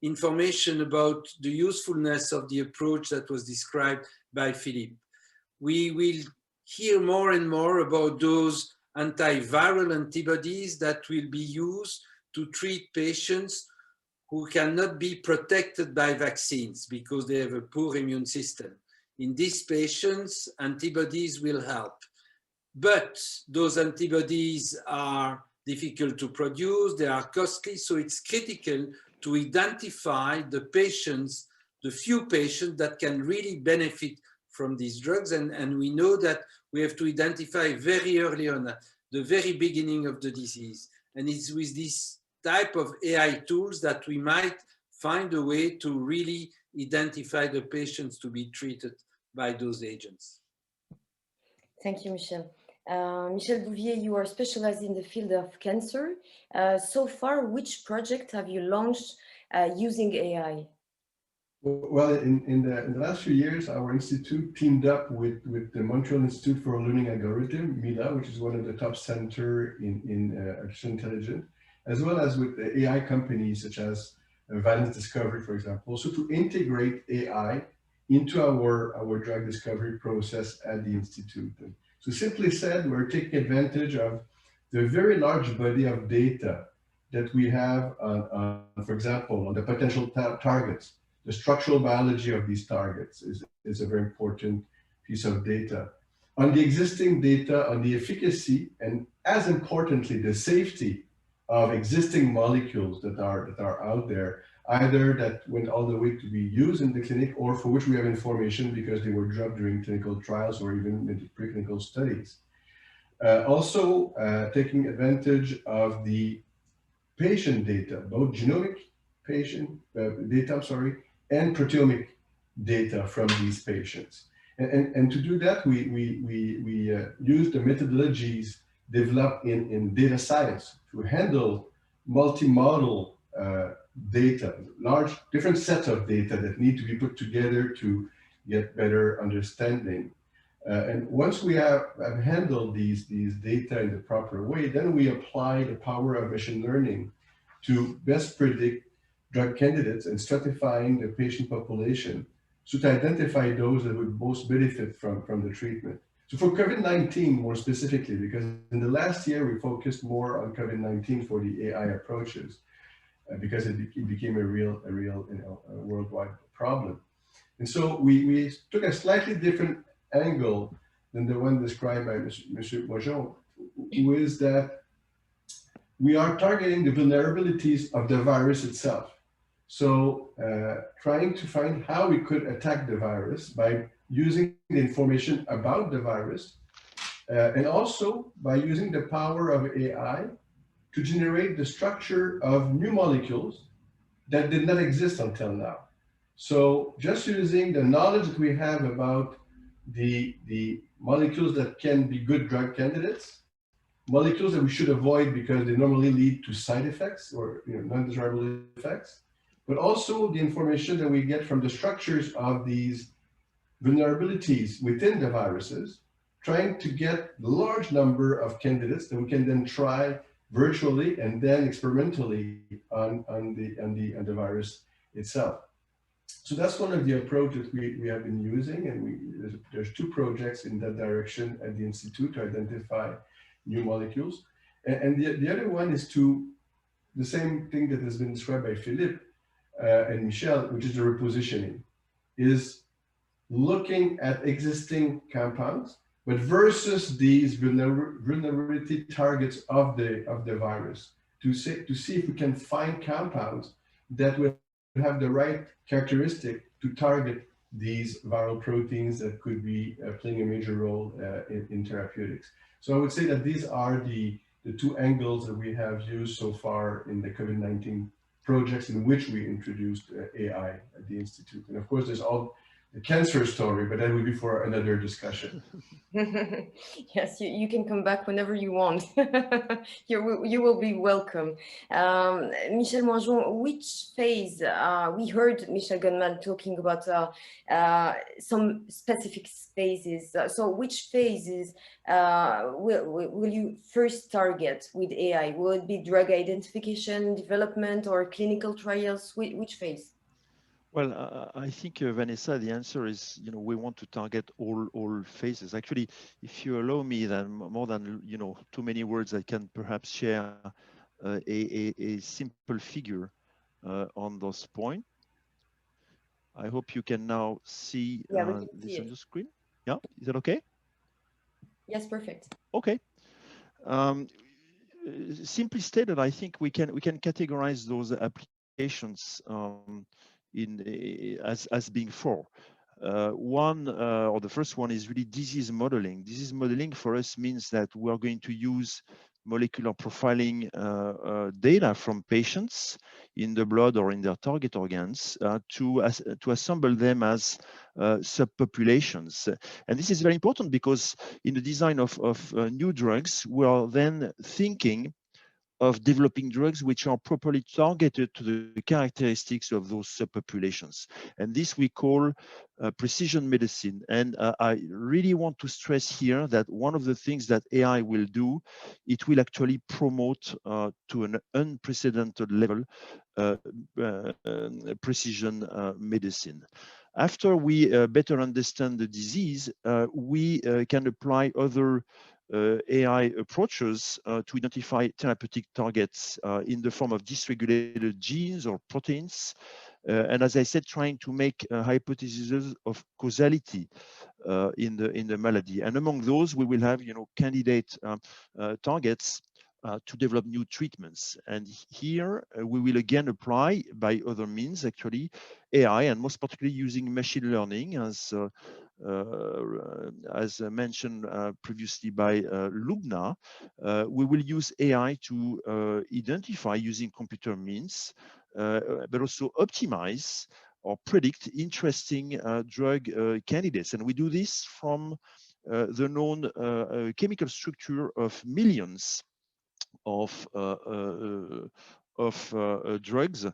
information about the usefulness of the approach that was described by Philippe. We will hear more and more about those antiviral antibodies that will be used to treat patients who cannot be protected by vaccines because they have a poor immune system. In these patients, antibodies will help. But those antibodies are difficult to produce, they are costly, so it's critical to identify the patients, the few patients that can really benefit from these drugs. And we know that we have to identify very early on, at the very beginning of the disease. And it's with this type of AI tools that we might find a way to really identify the patients to be treated by those agents. Thank you, Michel. Michel Bouvier, you are specialized in the field of cancer. So far, which project have you launched using AI? Well, in the last few years, our institute teamed up with the Montreal Institute for Learning Algorithm, MILA, which is one of the top centers in artificial intelligence, as well as with the AI companies such as Valence Discovery, for example, so to integrate AI into our drug discovery process at the institute. So simply said, we're taking advantage of the very large body of data that we have, for example, on the potential targets. The structural biology of these targets is a very important piece of data. On the existing data, on the efficacy, and as importantly, the safety of existing molecules that are out there, either that went all the way to be used in the clinic or for which we have information because they were dropped during clinical trials or even in preclinical studies. Also, taking advantage of the patient data, both genomic patient data, and proteomic data from these patients. And to do that, we use the methodologies developed in data science to handle multimodal data, large different sets of data that need to be put together to get better understanding. And once we have handled these data in the proper way, then we apply the power of machine learning to best predict drug candidates and stratifying the patient population so to identify those that would most benefit from the treatment. So for COVID-19 more specifically, because in the last year we focused more on COVID-19 for the AI approaches, because it became a real worldwide problem. And so we took a slightly different angle than the one described by Monsieur MOINGEON, who is that we are targeting the vulnerabilities of the virus itself. So trying to find how we could attack the virus by using the information about the virus, and also by using the power of AI to generate the structure of new molecules that did not exist until now. So just using the knowledge that we have about the molecules that can be good drug candidates, molecules that we should avoid because they normally lead to side effects or non-desirable effects, but also the information that we get from the structures of these vulnerabilities within the viruses, trying to get the large number of candidates that we can then try virtually and then experimentally on the virus itself. So that's one of the approaches we have been using, and there's 2 projects in that direction at the Institute to identify new molecules. And the other one is to the same thing that has been described by Philippe and Michel, which is the repositioning, is looking at existing compounds, but versus these vulnerability targets of the virus, to see if we can find compounds that will have the right characteristic to target these viral proteins that could be playing a major role in therapeutics. So I would say that these are the 2 angles that we have used so far in the COVID-19 projects in which we introduced AI at the Institute. And of course, there's all the cancer story, but that will be for another discussion. Yes, you can come back whenever you want. You will be welcome. Michel MOINGEON, which phase, we heard Michel Gunman talking about some specific phases. So which phases will you first target with AI? Will it be drug identification, development, or clinical trials? Which phase? Well, I think, Vanessa, the answer is, we want to target all phases. Actually, if you allow me, then more than, too many words, I can perhaps share a simple figure on those points. I hope you can now see this on your screen. Yeah, is that okay? Yes, perfect. Okay. Simply stated, I think we can categorize those applications as being 4. One, or the first one, is really disease modeling. Disease modeling for us means that we are going to use molecular profiling data from patients in the blood or in their target organs to assemble them as subpopulations. And this is very important because in the design of new drugs, we are then thinking of developing drugs which are properly targeted to the characteristics of those subpopulations. And this we call precision medicine. And I really want to stress here that one of the things that AI will do, it will actually promote to an unprecedented level precision medicine. After we better understand the disease, we can apply other AI approaches to identify therapeutic targets in the form of dysregulated genes or proteins. And as I said, trying to make hypotheses of causality in the malady. And among those, we will have, candidate targets to develop new treatments. And here we will again apply by other means, actually, AI, and most particularly using machine learning as mentioned previously by Loubna. We will use AI to identify using computer means, but also optimize or predict interesting drug candidates. And we do this from the known chemical structure of millions of drugs.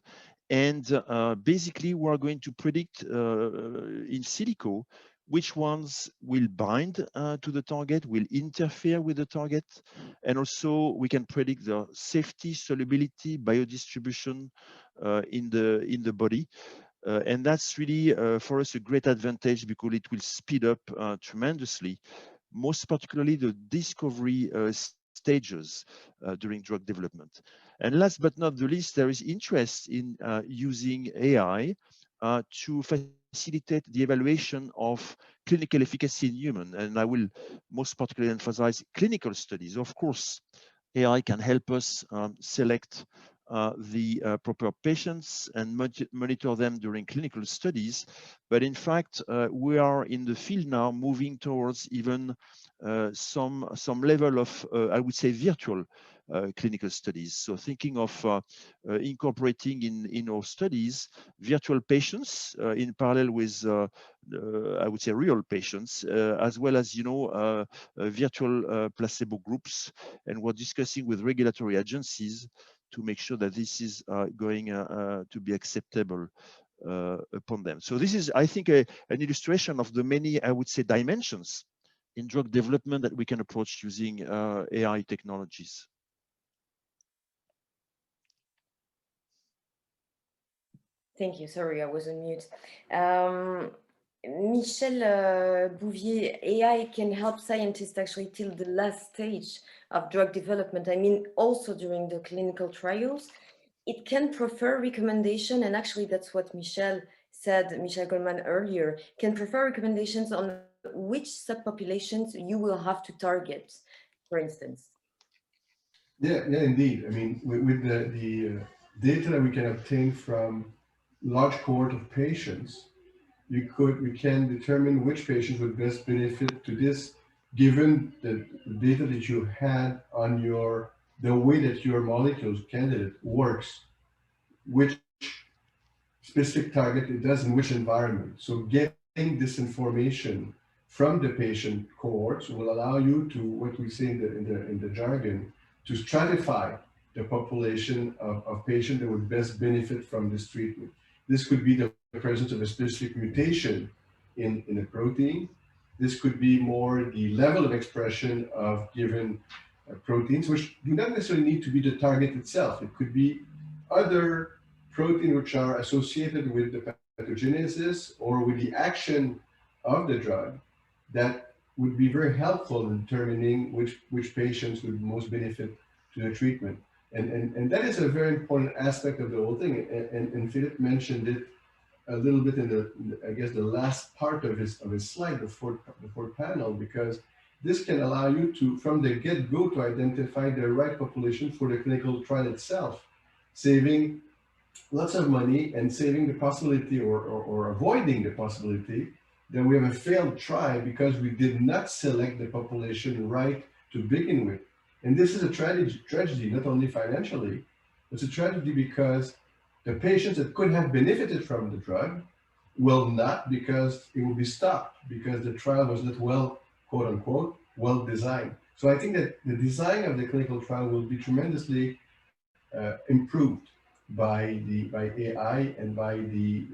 And basically, we are going to predict in silico which ones will bind to the target, will interfere with the target, and also we can predict the safety, solubility, biodistribution in the body. And that's really for us a great advantage because it will speed up tremendously, most particularly the discovery stages during drug development. And last but not the least, there is interest in using AI to facilitate the evaluation of clinical efficacy in human. And I will most particularly emphasize clinical studies. Of course, AI can help us select the proper patients and monitor them during clinical studies. But in fact, we are in the field now moving towards even some level of, I would say, virtual clinical studies. So thinking of incorporating in our studies virtual patients in parallel with, I would say, real patients, as well as, virtual placebo groups. And we're discussing with regulatory agencies to make sure that this is going to be acceptable upon them. So this is, I think, an illustration of the many, I would say, dimensions in drug development that we can approach using AI technologies. Thank you. Sorry, I was on mute. Michel, BOUVIER, AI can help scientists actually till the last stage of drug development. I mean, also during the clinical trials. It can prefer recommendation, and actually that's what Michel Goldman earlier, can prefer recommendations on which subpopulations you will have to target, for instance. Yeah, indeed. I mean, with the data that we can obtain from large cohort of patients, we can determine which patients would best benefit to this, given the data that you had on the way that your molecules candidate works, which specific target it does in which environment. So getting this information from the patient cohorts will allow you to, what we say in the jargon, to stratify the population of patients that would best benefit from this treatment. This could be the presence of a specific mutation in a protein. This could be more the level of expression of given proteins, which do not necessarily need to be the target itself. It could be other proteins which are associated with the pathogenesis or with the action of the drug that would be very helpful in determining which patients would most benefit to the treatment. And that is a very important aspect of the whole thing. And Philippe mentioned it a little bit in I guess the last part of his slide, the fourth panel, because this can allow you to, from the get-go, to identify the right population for the clinical trial itself, saving lots of money and saving the possibility or avoiding the possibility that we have a failed trial because we did not select the population right to begin with. And this is a tragedy, not only financially, it's a tragedy because the patients that could have benefited from the drug will not, because it will be stopped because the trial was not well, quote unquote, well designed. So I think that the design of the clinical trial will be tremendously improved by AI and by the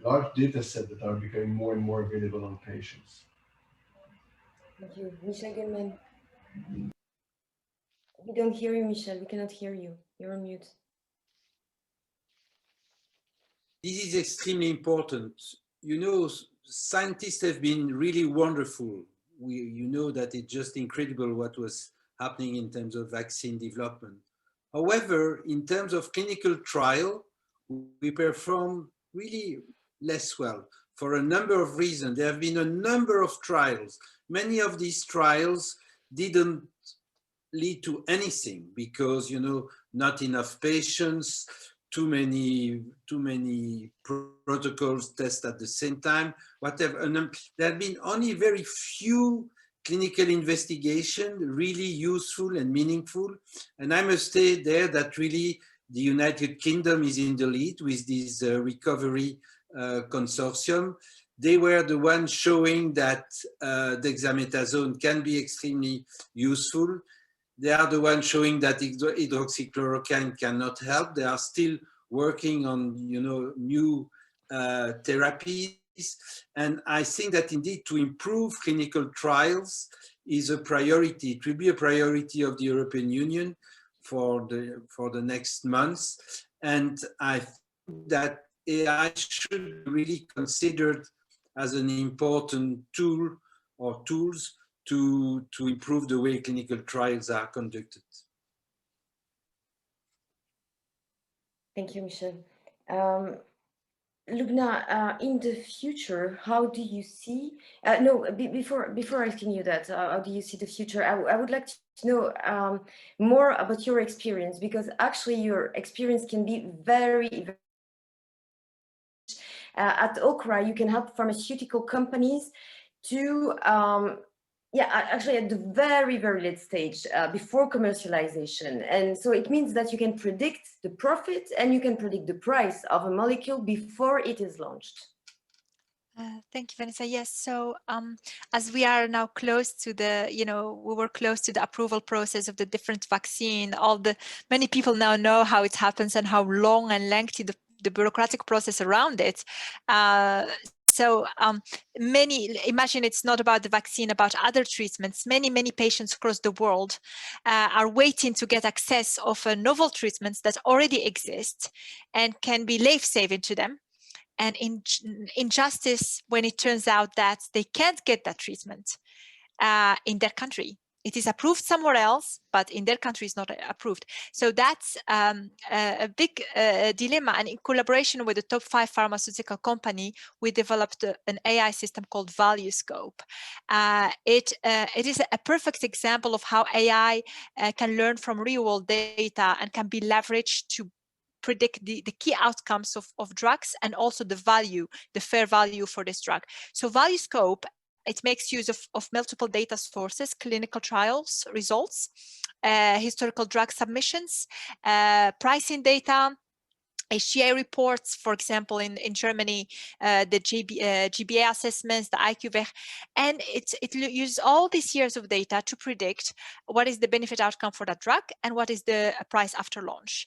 large data set that are becoming more and more available on patients. Thank you. Michel Goldman. We don't hear you, Michel. We cannot hear you. You're on mute. This is extremely important. You know, scientists have been really wonderful. You know that it's just incredible what was happening in terms of vaccine development. However, in terms of clinical trial, we perform really less well for a number of reasons. There have been a number of trials. Many of these trials didn't lead to anything because, you know, not enough patients, too many protocols test at the same time, whatever. And there have been only very few clinical investigation really useful and meaningful. And I must say there that really the United Kingdom is in the lead with this recovery consortium. They were the ones showing that dexamethasone can be extremely useful. They are the ones showing that hydroxychloroquine cannot help. They are still working on, you know, new therapies. And I think that indeed to improve clinical trials is a priority. It will be a priority of the European Union for the next months. And I think that AI should be really considered as an important tool or tools to improve the way clinical trials are conducted. Thank you, Michel. Loubna, in the future, how do you see, before asking you that, how do you see the future? I would like to know more about your experience, because actually your experience can be very at Okra, you can help pharmaceutical companies to, actually at the very, very late stage before commercialization. And so it means that you can predict the profit and you can predict the price of a molecule before it is launched. Thank you, Vanessa. Yes, so as we are now close to the, we were close to the approval process of the different vaccine, many people now know how it happens and how long and lengthy the bureaucratic process around it. So imagine it's not about the vaccine, about other treatments. Many patients across the world are waiting to get access of novel treatments that already exist and can be life-saving to them. And injustice when it turns out that they can't get that treatment in their country. It is approved somewhere else, but in their country it's not approved. So that's a big dilemma. And in collaboration with the top 5 pharmaceutical company, we developed an AI system called ValueScope. It is a perfect example of how AI can learn from real-world data and can be leveraged to predict the key outcomes of drugs and also the value, the fair value for this drug. So ValueScope, it makes use of multiple data sources, clinical trials results, historical drug submissions, pricing data, HTA reports, for example, in Germany, the GBA assessments, the I3h, and it uses all these years of data to predict what is the benefit outcome for that drug and what is the price after launch,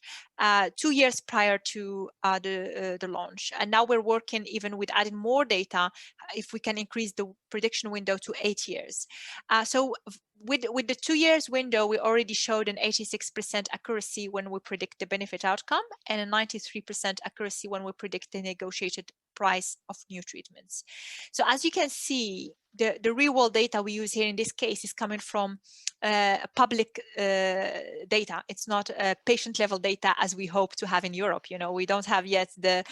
2 years prior to the launch. And now we're working even with adding more data if we can increase the prediction window to 8 years. So with the 2 years window, we already showed an 86% accuracy when we predict the benefit outcome and a 93% accuracy when we predict the negotiated price of new treatments. So as you can see, the real world data we use here in this case is coming from public data. It's not patient level data as we hope to have in Europe. You know, we don't have yet the,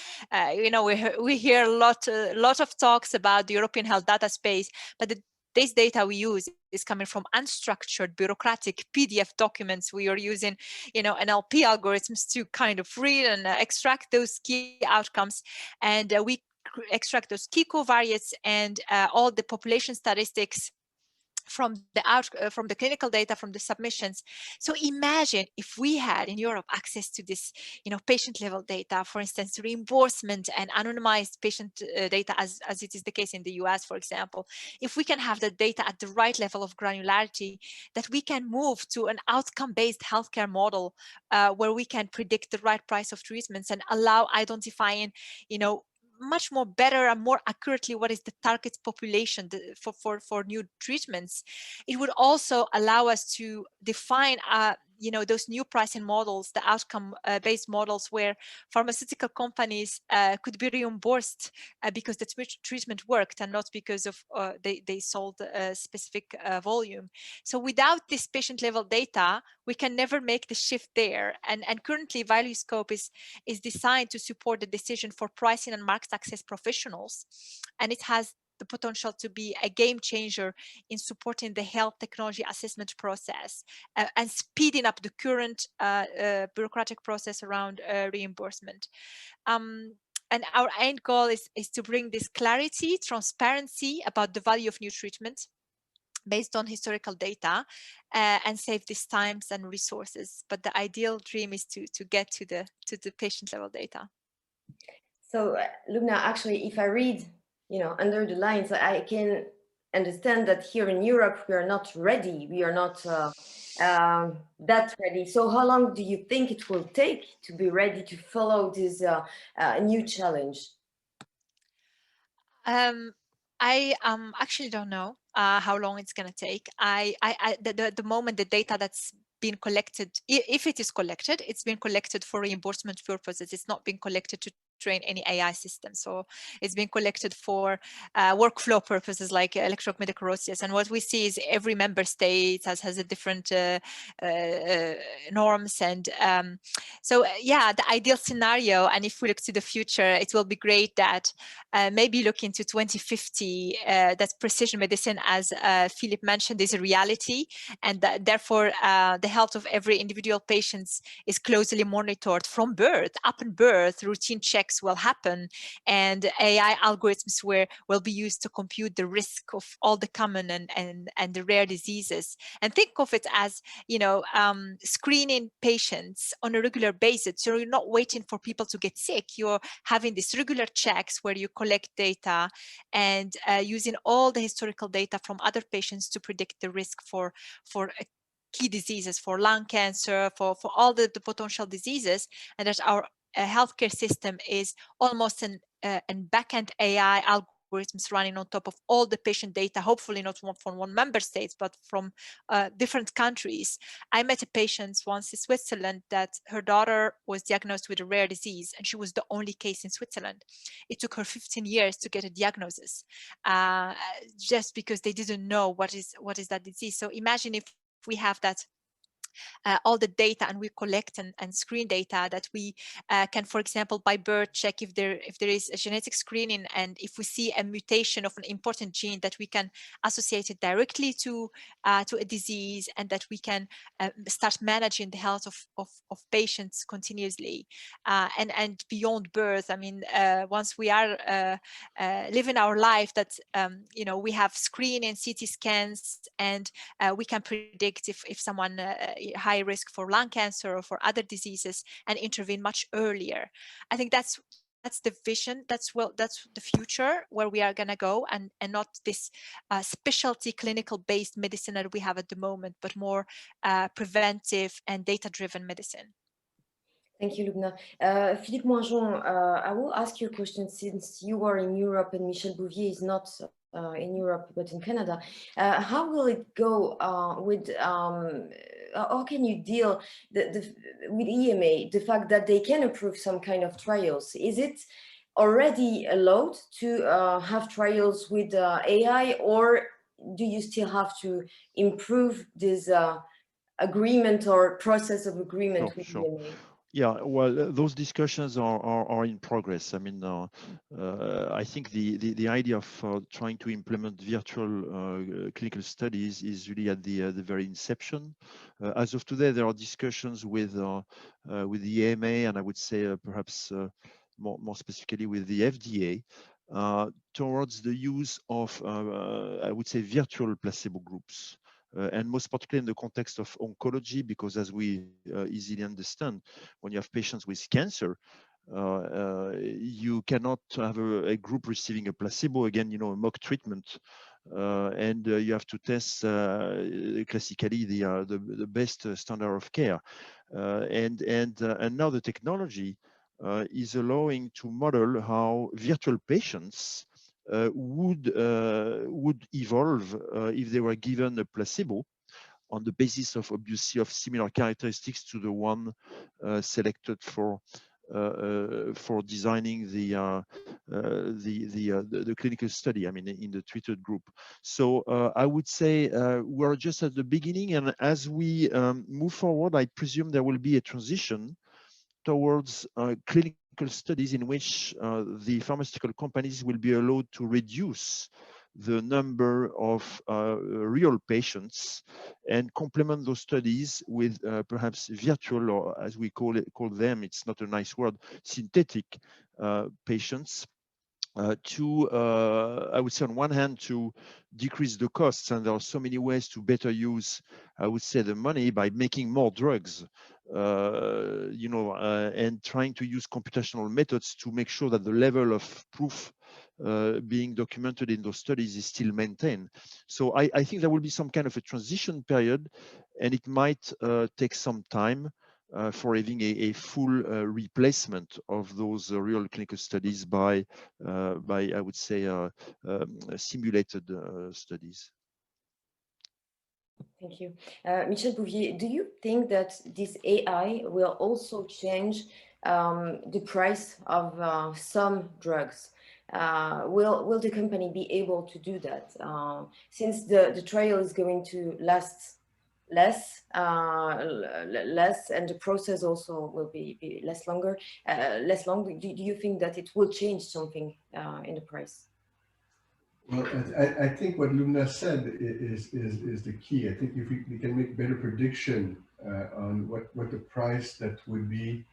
we hear a lot of talks about the European health data space, but this data we use is coming from unstructured bureaucratic PDF documents. We are using, NLP algorithms to kind of read and extract those key outcomes. And we extract those key covariates and all the population statistics from the clinical data, from the submissions. So imagine if we had in Europe access to this, patient level data, for instance, reimbursement and anonymized patient data, as it is the case in the US, for example. If we can have the data at the right level of granularity, that we can move to an outcome-based healthcare model where we can predict the right price of treatments and allow identifying, much more better and more accurately what is the target population for new treatments. It would also allow us to define those new pricing models, the outcome based models where pharmaceutical companies could be reimbursed because the treatment worked and not because of they sold a specific volume. So without this patient level data, we can never make the shift there. And currently ValueScope is designed to support the decision for pricing and market access professionals. And it has the potential to be a game changer in supporting the health technology assessment process and speeding up the current bureaucratic process around reimbursement. And our end goal is to bring this clarity, transparency about the value of new treatment based on historical data and save these times and resources. But the ideal dream is to get to the patient level data. So Loubna, actually, if I read under the lines, I can understand that here in Europe, we are not ready. We are not that ready. So how long do you think it will take to be ready to follow this new challenge? I actually don't know how long it's going to take. The moment the data that's been collected, if it is collected, it's been collected for reimbursement purposes. It's not been collected to train any AI system. So it's been collected for workflow purposes like electromedical And what we see is every member state has a different norms. And the ideal scenario, and if we look to the future, it will be great that maybe look into 2050, that precision medicine, as Philippe mentioned, is a reality. And that therefore, the health of every individual patient is closely monitored from birth, up in birth, routine checks will happen, and AI algorithms will be used to compute the risk of all the common and the rare diseases. And think of it as, screening patients on a regular basis. So you're not waiting for people to get sick. You're having these regular checks where you collect data and using all the historical data from other patients to predict the risk for key diseases, for lung cancer, for all the potential diseases, and that our healthcare system is almost an back-end AI algorithms running on top of all the patient data, hopefully not from one member state, but from different countries. I met a patient once in Switzerland that her daughter was diagnosed with a rare disease, and she was the only case in Switzerland. It took her 15 years to get a diagnosis, just because they didn't know what is that disease. So imagine if we have that all the data, and we collect and screen data, that we can, for example, by birth check if there is a genetic screening, and if we see a mutation of an important gene, that we can associate it directly to a disease, and that we can start managing the health of patients continuously, and beyond birth. I mean, once we are living our life, that you know, we have screening, CT scans, and we can predict if someone high risk for lung cancer or for other diseases, and intervene much earlier. I think that's the vision. That's the future where we are going to go, and not this specialty clinical based medicine that we have at the moment, but more preventive and data driven medicine. Thank you, Loubna. Philippe Moingeon, I will ask you a question, since you are in Europe and Michel Bouvier is not in Europe but in Canada. How will it go with, how can you deal with EMA, the fact that they can approve some kind of trials? Is it already allowed to have trials with AI, or do you still have to improve this agreement or process of agreement with EMA? Yeah, well, those discussions are in progress. I mean, I think the idea of trying to implement virtual clinical studies is really at the very inception. As of today, there are discussions with the EMA, and I would say perhaps more specifically with the FDA, towards the use of, I would say, virtual placebo groups. And most particularly in the context of oncology, because as we easily understand, when you have patients with cancer, you cannot have a group receiving a placebo, again, you know, a mock treatment, and you have to test classically the best standard of care. And now the technology is allowing to model how virtual patients would evolve if they were given a placebo on the basis of, obviously, of similar characteristics to the one selected for designing the clinical study, I mean, in the treated group. So I would say we're just at the beginning, and as we move forward, I presume there will be a transition towards clinical studies in which the pharmaceutical companies will be allowed to reduce the number of real patients and complement those studies with perhaps virtual, or as we call them, it's not a nice word, synthetic patients, to, I would say, on one hand, to decrease the costs, and there are so many ways to better use, I would say, the money by making more drugs, you know, and trying to use computational methods to make sure that the level of proof being documented in those studies is still maintained. So I think there will be some kind of a transition period, and it might take some time for having a full replacement of those real clinical studies by I would say, simulated studies. Thank you. Michel Bouvier, do you think that this AI will also change the price of some drugs? Will the company be able to do that? Since the trial is going to last less, and the process also will be less long. Do you think that it will change something in the price? Well, I think what Loubna said is the key. I think if we can make better prediction on what the price that would be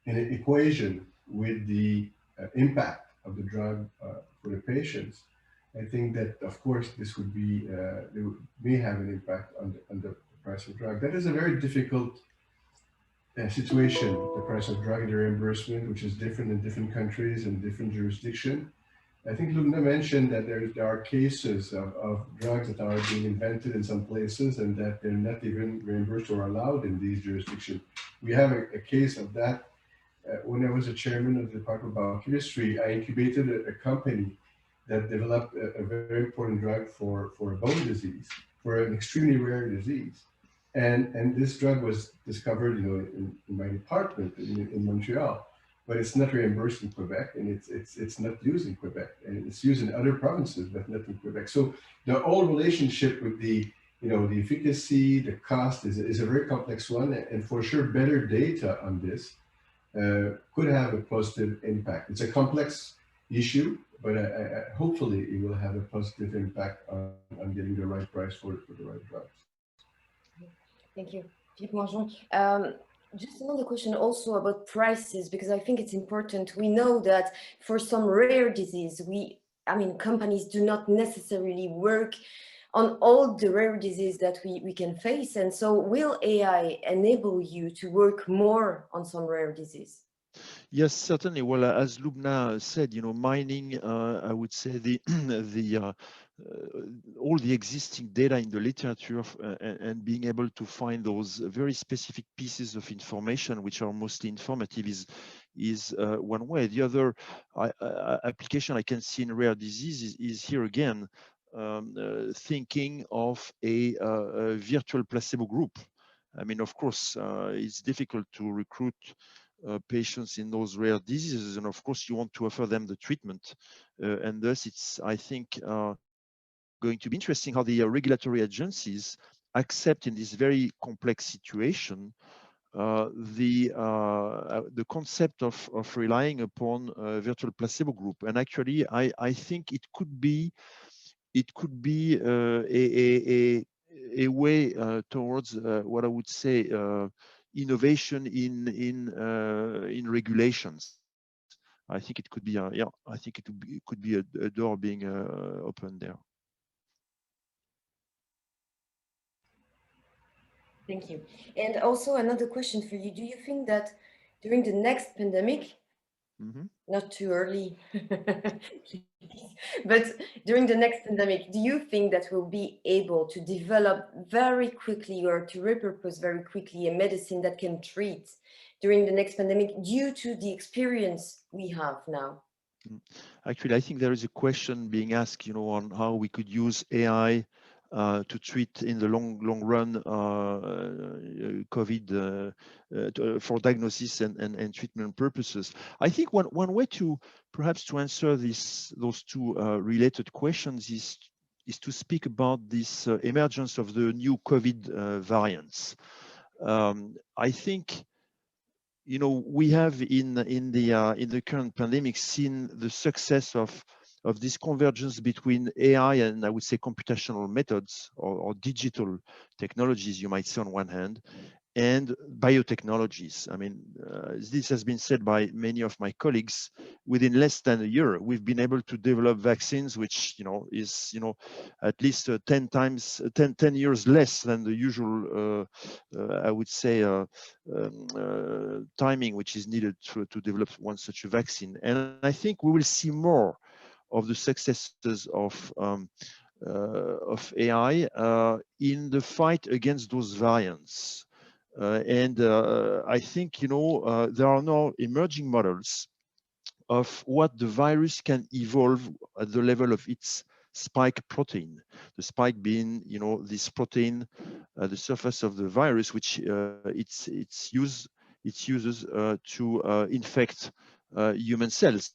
in an equation with the impact of the drug for the patients, I think that, of course, this would be, may have an impact on the price of drug. That is a very difficult situation, the price of drug and the reimbursement, which is different in different countries and different jurisdictions. I think Loubna mentioned that there are cases of drugs that are being invented in some places and that they're not even reimbursed or allowed in these jurisdictions. We have a case of that. When I was a chairman of the Department of Biochemistry, I incubated a company that developed a very important drug for a bone disease, for an extremely rare disease. And this drug was discovered, in my department in Montreal, but it's not reimbursed in Quebec, and it's not used in Quebec, and it's used in other provinces, but not in Quebec. So the whole relationship with the efficacy, the cost is a very complex one, and for sure better data on this could have a positive impact. It's a complex issue, but hopefully it will have a positive impact on getting the right price for the right drugs. Thank you, Philippe Moingeon. Just another question also about prices, because I think it's important. We know that for some rare disease, companies do not necessarily work on all the rare disease that we can face. And so will AI enable you to work more on some rare disease? Yes, certainly. Well, as Loubna said, mining, I would say all the existing data in the literature and being able to find those very specific pieces of information, which are mostly informative, is one way. The other application I can see in rare diseases is here again, thinking of a virtual placebo group. I mean, of course, it's difficult to recruit patients in those rare diseases, and of course you want to offer them the treatment, and thus it's, I think, going to be interesting how the regulatory agencies accept in this very complex situation the concept of relying upon a virtual placebo group. And actually I think it could be a way towards what I would say innovation in regulations. I think it could be I think it could be a door being opened there. Thank you. And also another question for you. Do you think that during the next pandemic, not too early, but during the next pandemic, do you think that we'll be able to develop very quickly or to repurpose very quickly a medicine that can treat during the next pandemic due to the experience we have now? Actually, I think there is a question being asked, on how we could use AI to treat in the long run COVID for diagnosis and treatment purposes. I think one way to perhaps to answer those two related questions is to speak about this emergence of the new COVID variants. I think we have in the current pandemic seen the success of this convergence between AI and, I would say, computational methods or digital technologies, you might say, on one hand, and biotechnologies. I mean, this has been said by many of my colleagues. Within less than a year, we've been able to develop vaccines, which is at least 10 years less than the usual, I would say, timing which is needed to develop one such a vaccine. And I think we will see more of the successes of AI in the fight against those variants. I think there are now emerging models of what the virus can evolve at the level of its spike protein. The spike being, this protein at the surface of the virus, which it uses to infect human cells.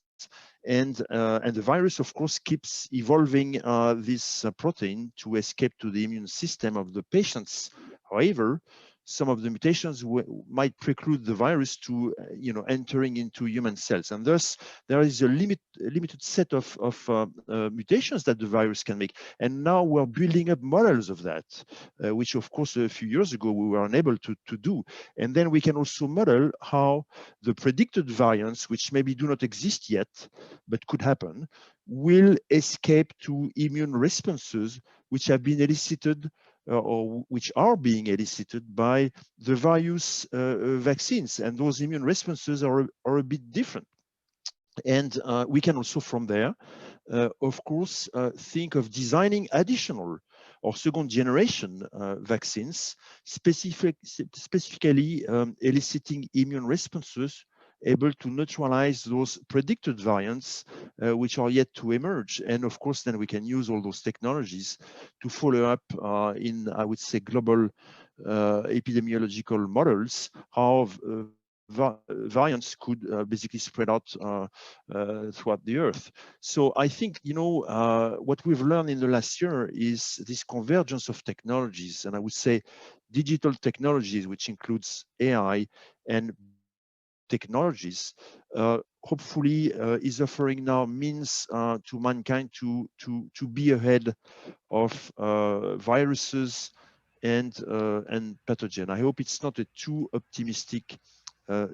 And the virus, of course, keeps evolving this protein to escape to the immune system of the patients. However, some of the mutations might preclude the virus to, entering into human cells, and thus there is a limited set of mutations that the virus can make. And now we're building up models of that, which, of course, a few years ago we were unable to do. And then we can also model how the predicted variants, which maybe do not exist yet but could happen, will escape to immune responses which have been elicited or which are being elicited by the various vaccines. And those immune responses are a bit different. And we can also from there, of course, think of designing additional or second generation vaccines, specifically eliciting immune responses able to neutralize those predicted variants which are yet to emerge. And of course, then we can use all those technologies to follow up in, I would say, global epidemiological models, how variants could basically spread out throughout the earth. So I think, you know, what we've learned in the last year is this convergence of technologies, and I would say digital technologies, which includes AI and technologies, hopefully is offering now means to mankind to be ahead of viruses and pathogen. I hope it's not a too optimistic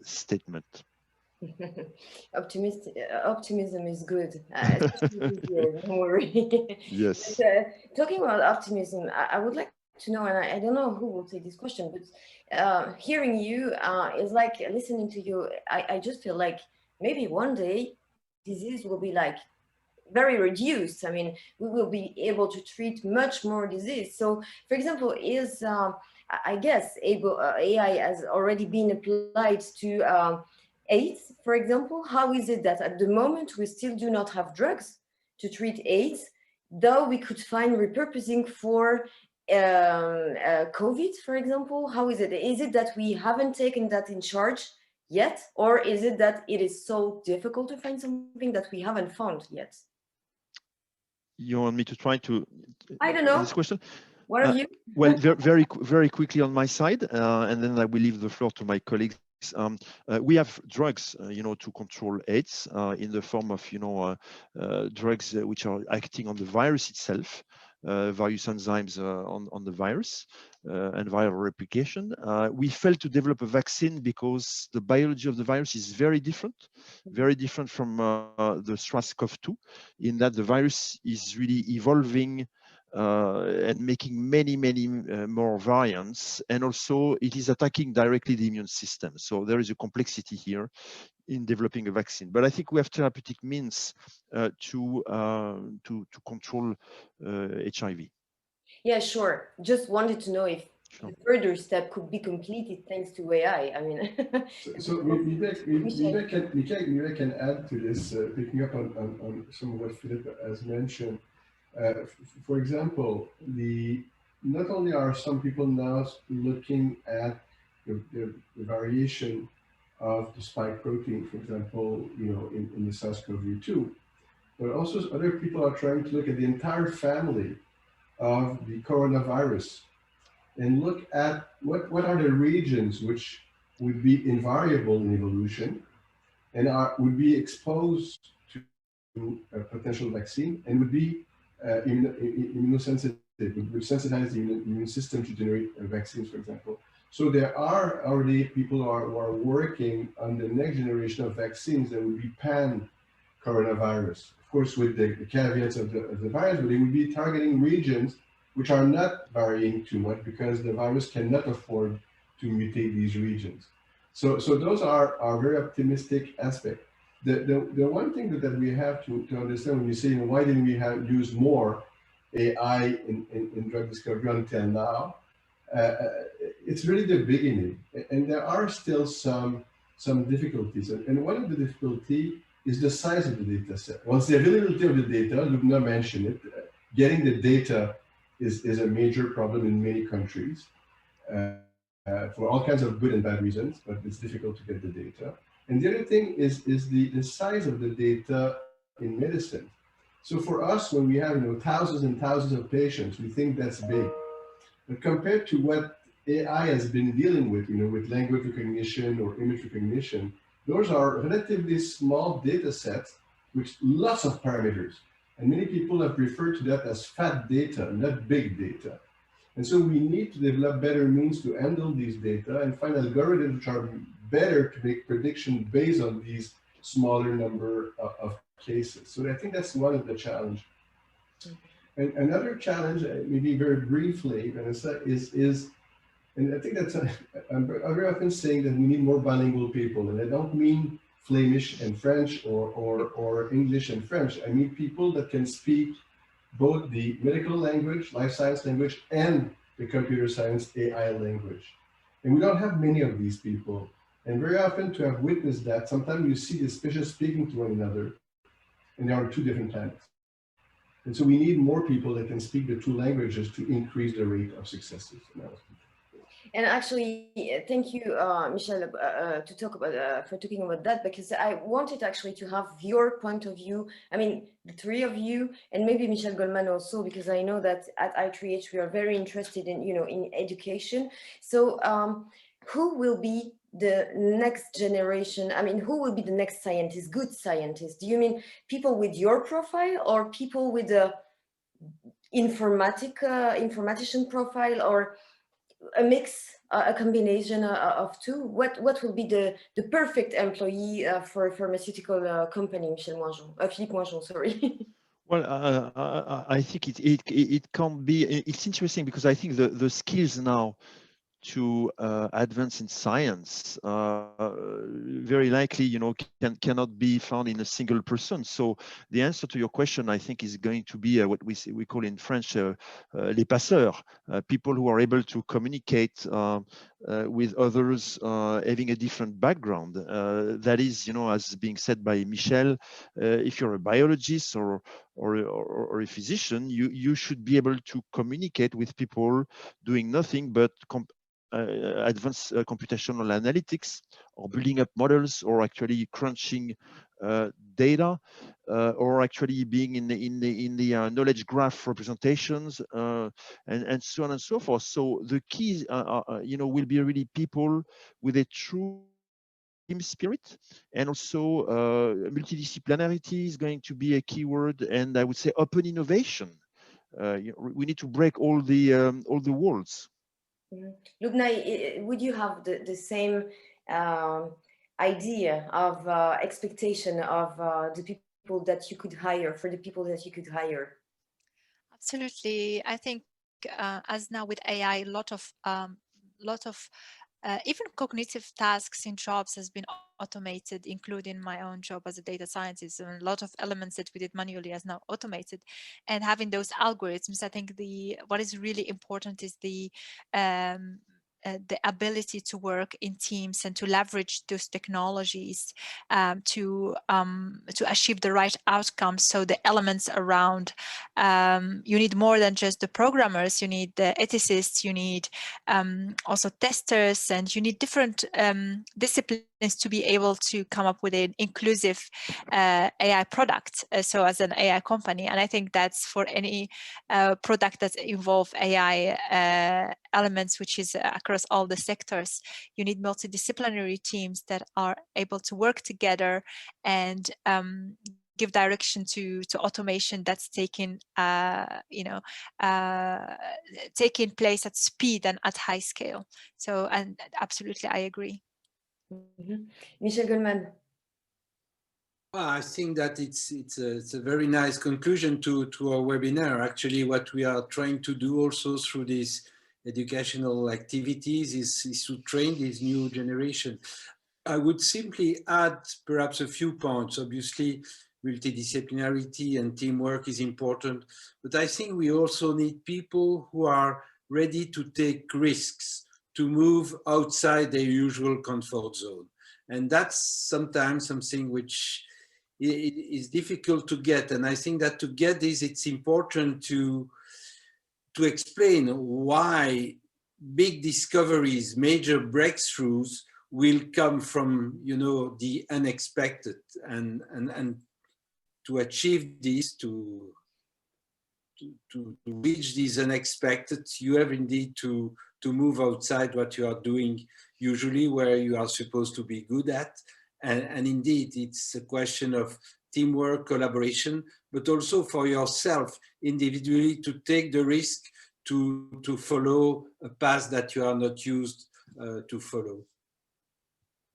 statement. Optimism is good. Don't worry. Yes. But, talking about optimism, I would like to know, and I don't know who will take this question, but hearing you is like listening to you. I just feel like maybe one day disease will be like very reduced. I mean, we will be able to treat much more disease. So, for example, is I guess AI has already been applied to AIDS, for example. How is it that at the moment we still do not have drugs to treat AIDS, though we could find repurposing for COVID, for example? How is it? Is it that we haven't taken that in charge yet, or is it that it is so difficult to find something that we haven't found yet? You want me to try to I don't know. this question? What are you? Well, very quickly on my side, and then I will leave the floor to my colleagues. We have drugs, you know, to control AIDS in the form of, you know, drugs which are acting on the virus itself, various enzymes on the virus and viral replication. We failed to develop a vaccine because the biology of the virus is very different from the SARS-CoV-2, in that the virus is really evolving and making many more variants, and also it is attacking directly the immune system. So there is a complexity here in developing a vaccine. But I think we have therapeutic means to control HIV. Yeah, sure. Just wanted to know if the further step could be completed thanks to AI. I mean, so Michel can add to this, picking up on some of what Philippe has mentioned. For example, not only are some people now looking at the variation of the spike protein, for example, you know, in the SARS-CoV-2, but also other people are trying to look at the entire family of the coronavirus and look at what are the regions which would be invariable in evolution and would be exposed to a potential vaccine and would be immunosensitive, would sensitize the immune system to generate vaccines, for example. So there are already people who are working on the next generation of vaccines that would be pan-coronavirus. Of course, with the caveats of the virus, but it would be targeting regions which are not varying too much because the virus cannot afford to mutate these regions. So those are very optimistic aspects. The one thing that we have to understand when you say, you know, why didn't we use more AI in drug discovery until now? It's really the beginning, and there are still some difficulties. And one of the difficulties is the size of the data set. Once the availability of the data, Loubna mentioned it, getting the data is a major problem in many countries for all kinds of good and bad reasons, but it's difficult to get the data. And the other thing is the size of the data in medicine. So for us, when we have, you know, thousands and thousands of patients, we think that's big. But compared to what AI has been dealing with, you know, with language recognition or image recognition, those are relatively small data sets with lots of parameters. And many people have referred to that as fat data, not big data. And so we need to develop better means to handle these data and find algorithms which are better to make predictions based on these smaller number of cases. So I think that's one of the challenges. And another challenge, maybe very briefly, Vanessa, is and I think that's, I'm very often saying that we need more bilingual people. And I don't mean Flemish and French or English and French. I mean people that can speak both the medical language, life science language, and the computer science AI language. And we don't have many of these people. And very often to have witnessed that, sometimes you see these patients speaking to one another and they're on two different planets. And so we need more people that can speak the two languages to increase the rate of successes. And actually, thank you, Michel, to talk about for talking about that, because I wanted actually to have your point of view. I mean, the three of you, and maybe Michel Goldman also, because I know that at I3h we are very interested in, in education. So, who will be the next generation? I mean, who will be the next scientist, good scientist? Do you mean people with your profile, or people with a informatician profile, or a mix, a combination of two? What will be the perfect employee for a pharmaceutical company, Michel Moingeon, Philippe Moingeon, sorry. Well, I think it can be. It's interesting because I think the skills now to advance in science very likely, cannot be found in a single person. So the answer to your question, I think, is going to be what we call in French les passeurs, people who are able to communicate with others having a different background. That is, as being said by Michel, if you're a biologist or a physician, you should be able to communicate with people doing nothing but advanced computational analytics, or building up models, or actually crunching data, or actually being in the knowledge graph representations, and so on and so forth. So the keys, will be really people with a true team spirit, and also multidisciplinarity is going to be a key word, and I would say open innovation. We need to break all the walls. Loubna, would you have the same idea of expectation of the people that you could hire, for the people that you could hire? Absolutely. I think as now with AI, a lot of even cognitive tasks in jobs has been automated, including my own job as a data scientist. And a lot of elements that we did manually is now automated. And having those algorithms, I think what is really important is the ability to work in teams and to leverage those technologies to achieve the right outcomes. So the elements around, you need more than just the programmers, you need the ethicists, you need also testers, and you need different disciplines to be able to come up with an inclusive AI product. So as an AI company, and I think that's for any product that involve AI elements, which is across all the sectors, you need multidisciplinary teams that are able to work together and give direction to automation that's taking taking place at speed and at high scale. So, and absolutely, I agree. Mm-hmm. Michel Goldman. Well, I think that it's a very nice conclusion to our webinar. Actually, what we are trying to do also through these educational activities is to train this new generation. I would simply add perhaps a few points. Obviously, multidisciplinarity and teamwork is important, but I think we also need people who are ready to take risks, to move outside their usual comfort zone. And that's sometimes something which is difficult to get. And I think that to get this, it's important to explain why big discoveries, major breakthroughs will come from, the unexpected, and to achieve this, to reach these unexpected, you have indeed to move outside what you are doing usually, where you are supposed to be good at. And indeed, it's a question of teamwork, collaboration, but also for yourself individually to take the risk to follow a path that you are not used to follow.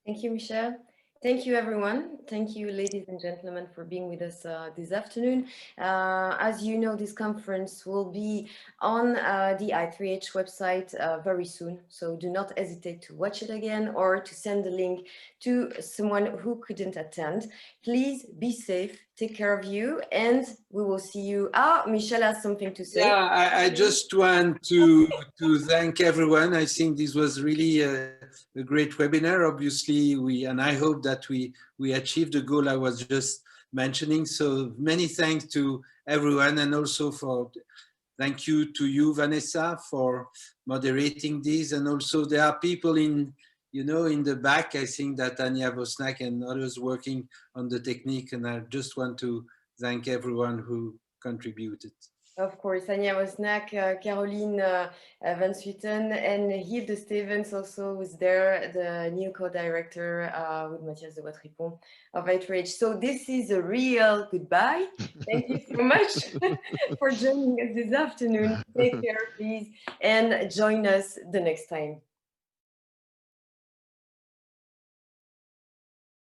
Thank you, Michel. Thank you, everyone. Thank you, ladies and gentlemen, for being with us this afternoon. As you know, this conference will be on the I3h website very soon. So do not hesitate to watch it again or to send the link to someone who couldn't attend. Please be safe, take care of you, and we will see you. Michel has something to say. Yeah, I just want to thank everyone. I think this was really a great webinar. Obviously, and I hope that we achieved the goal I was just mentioning. So many thanks to everyone, and also thank you to you, Vanessa, for moderating this. And also there are people in the back. I think that Anya Vosnak and others working on the technique, and I just want to thank everyone who contributed. Of course, Anya Vosnak, Caroline Van Swieten, and Hilde Stevens also was there, the new co-director with Mathias de Watripon of I3h. So this is a real goodbye. Thank you so much for joining us this afternoon. Take care, please, and join us the next time.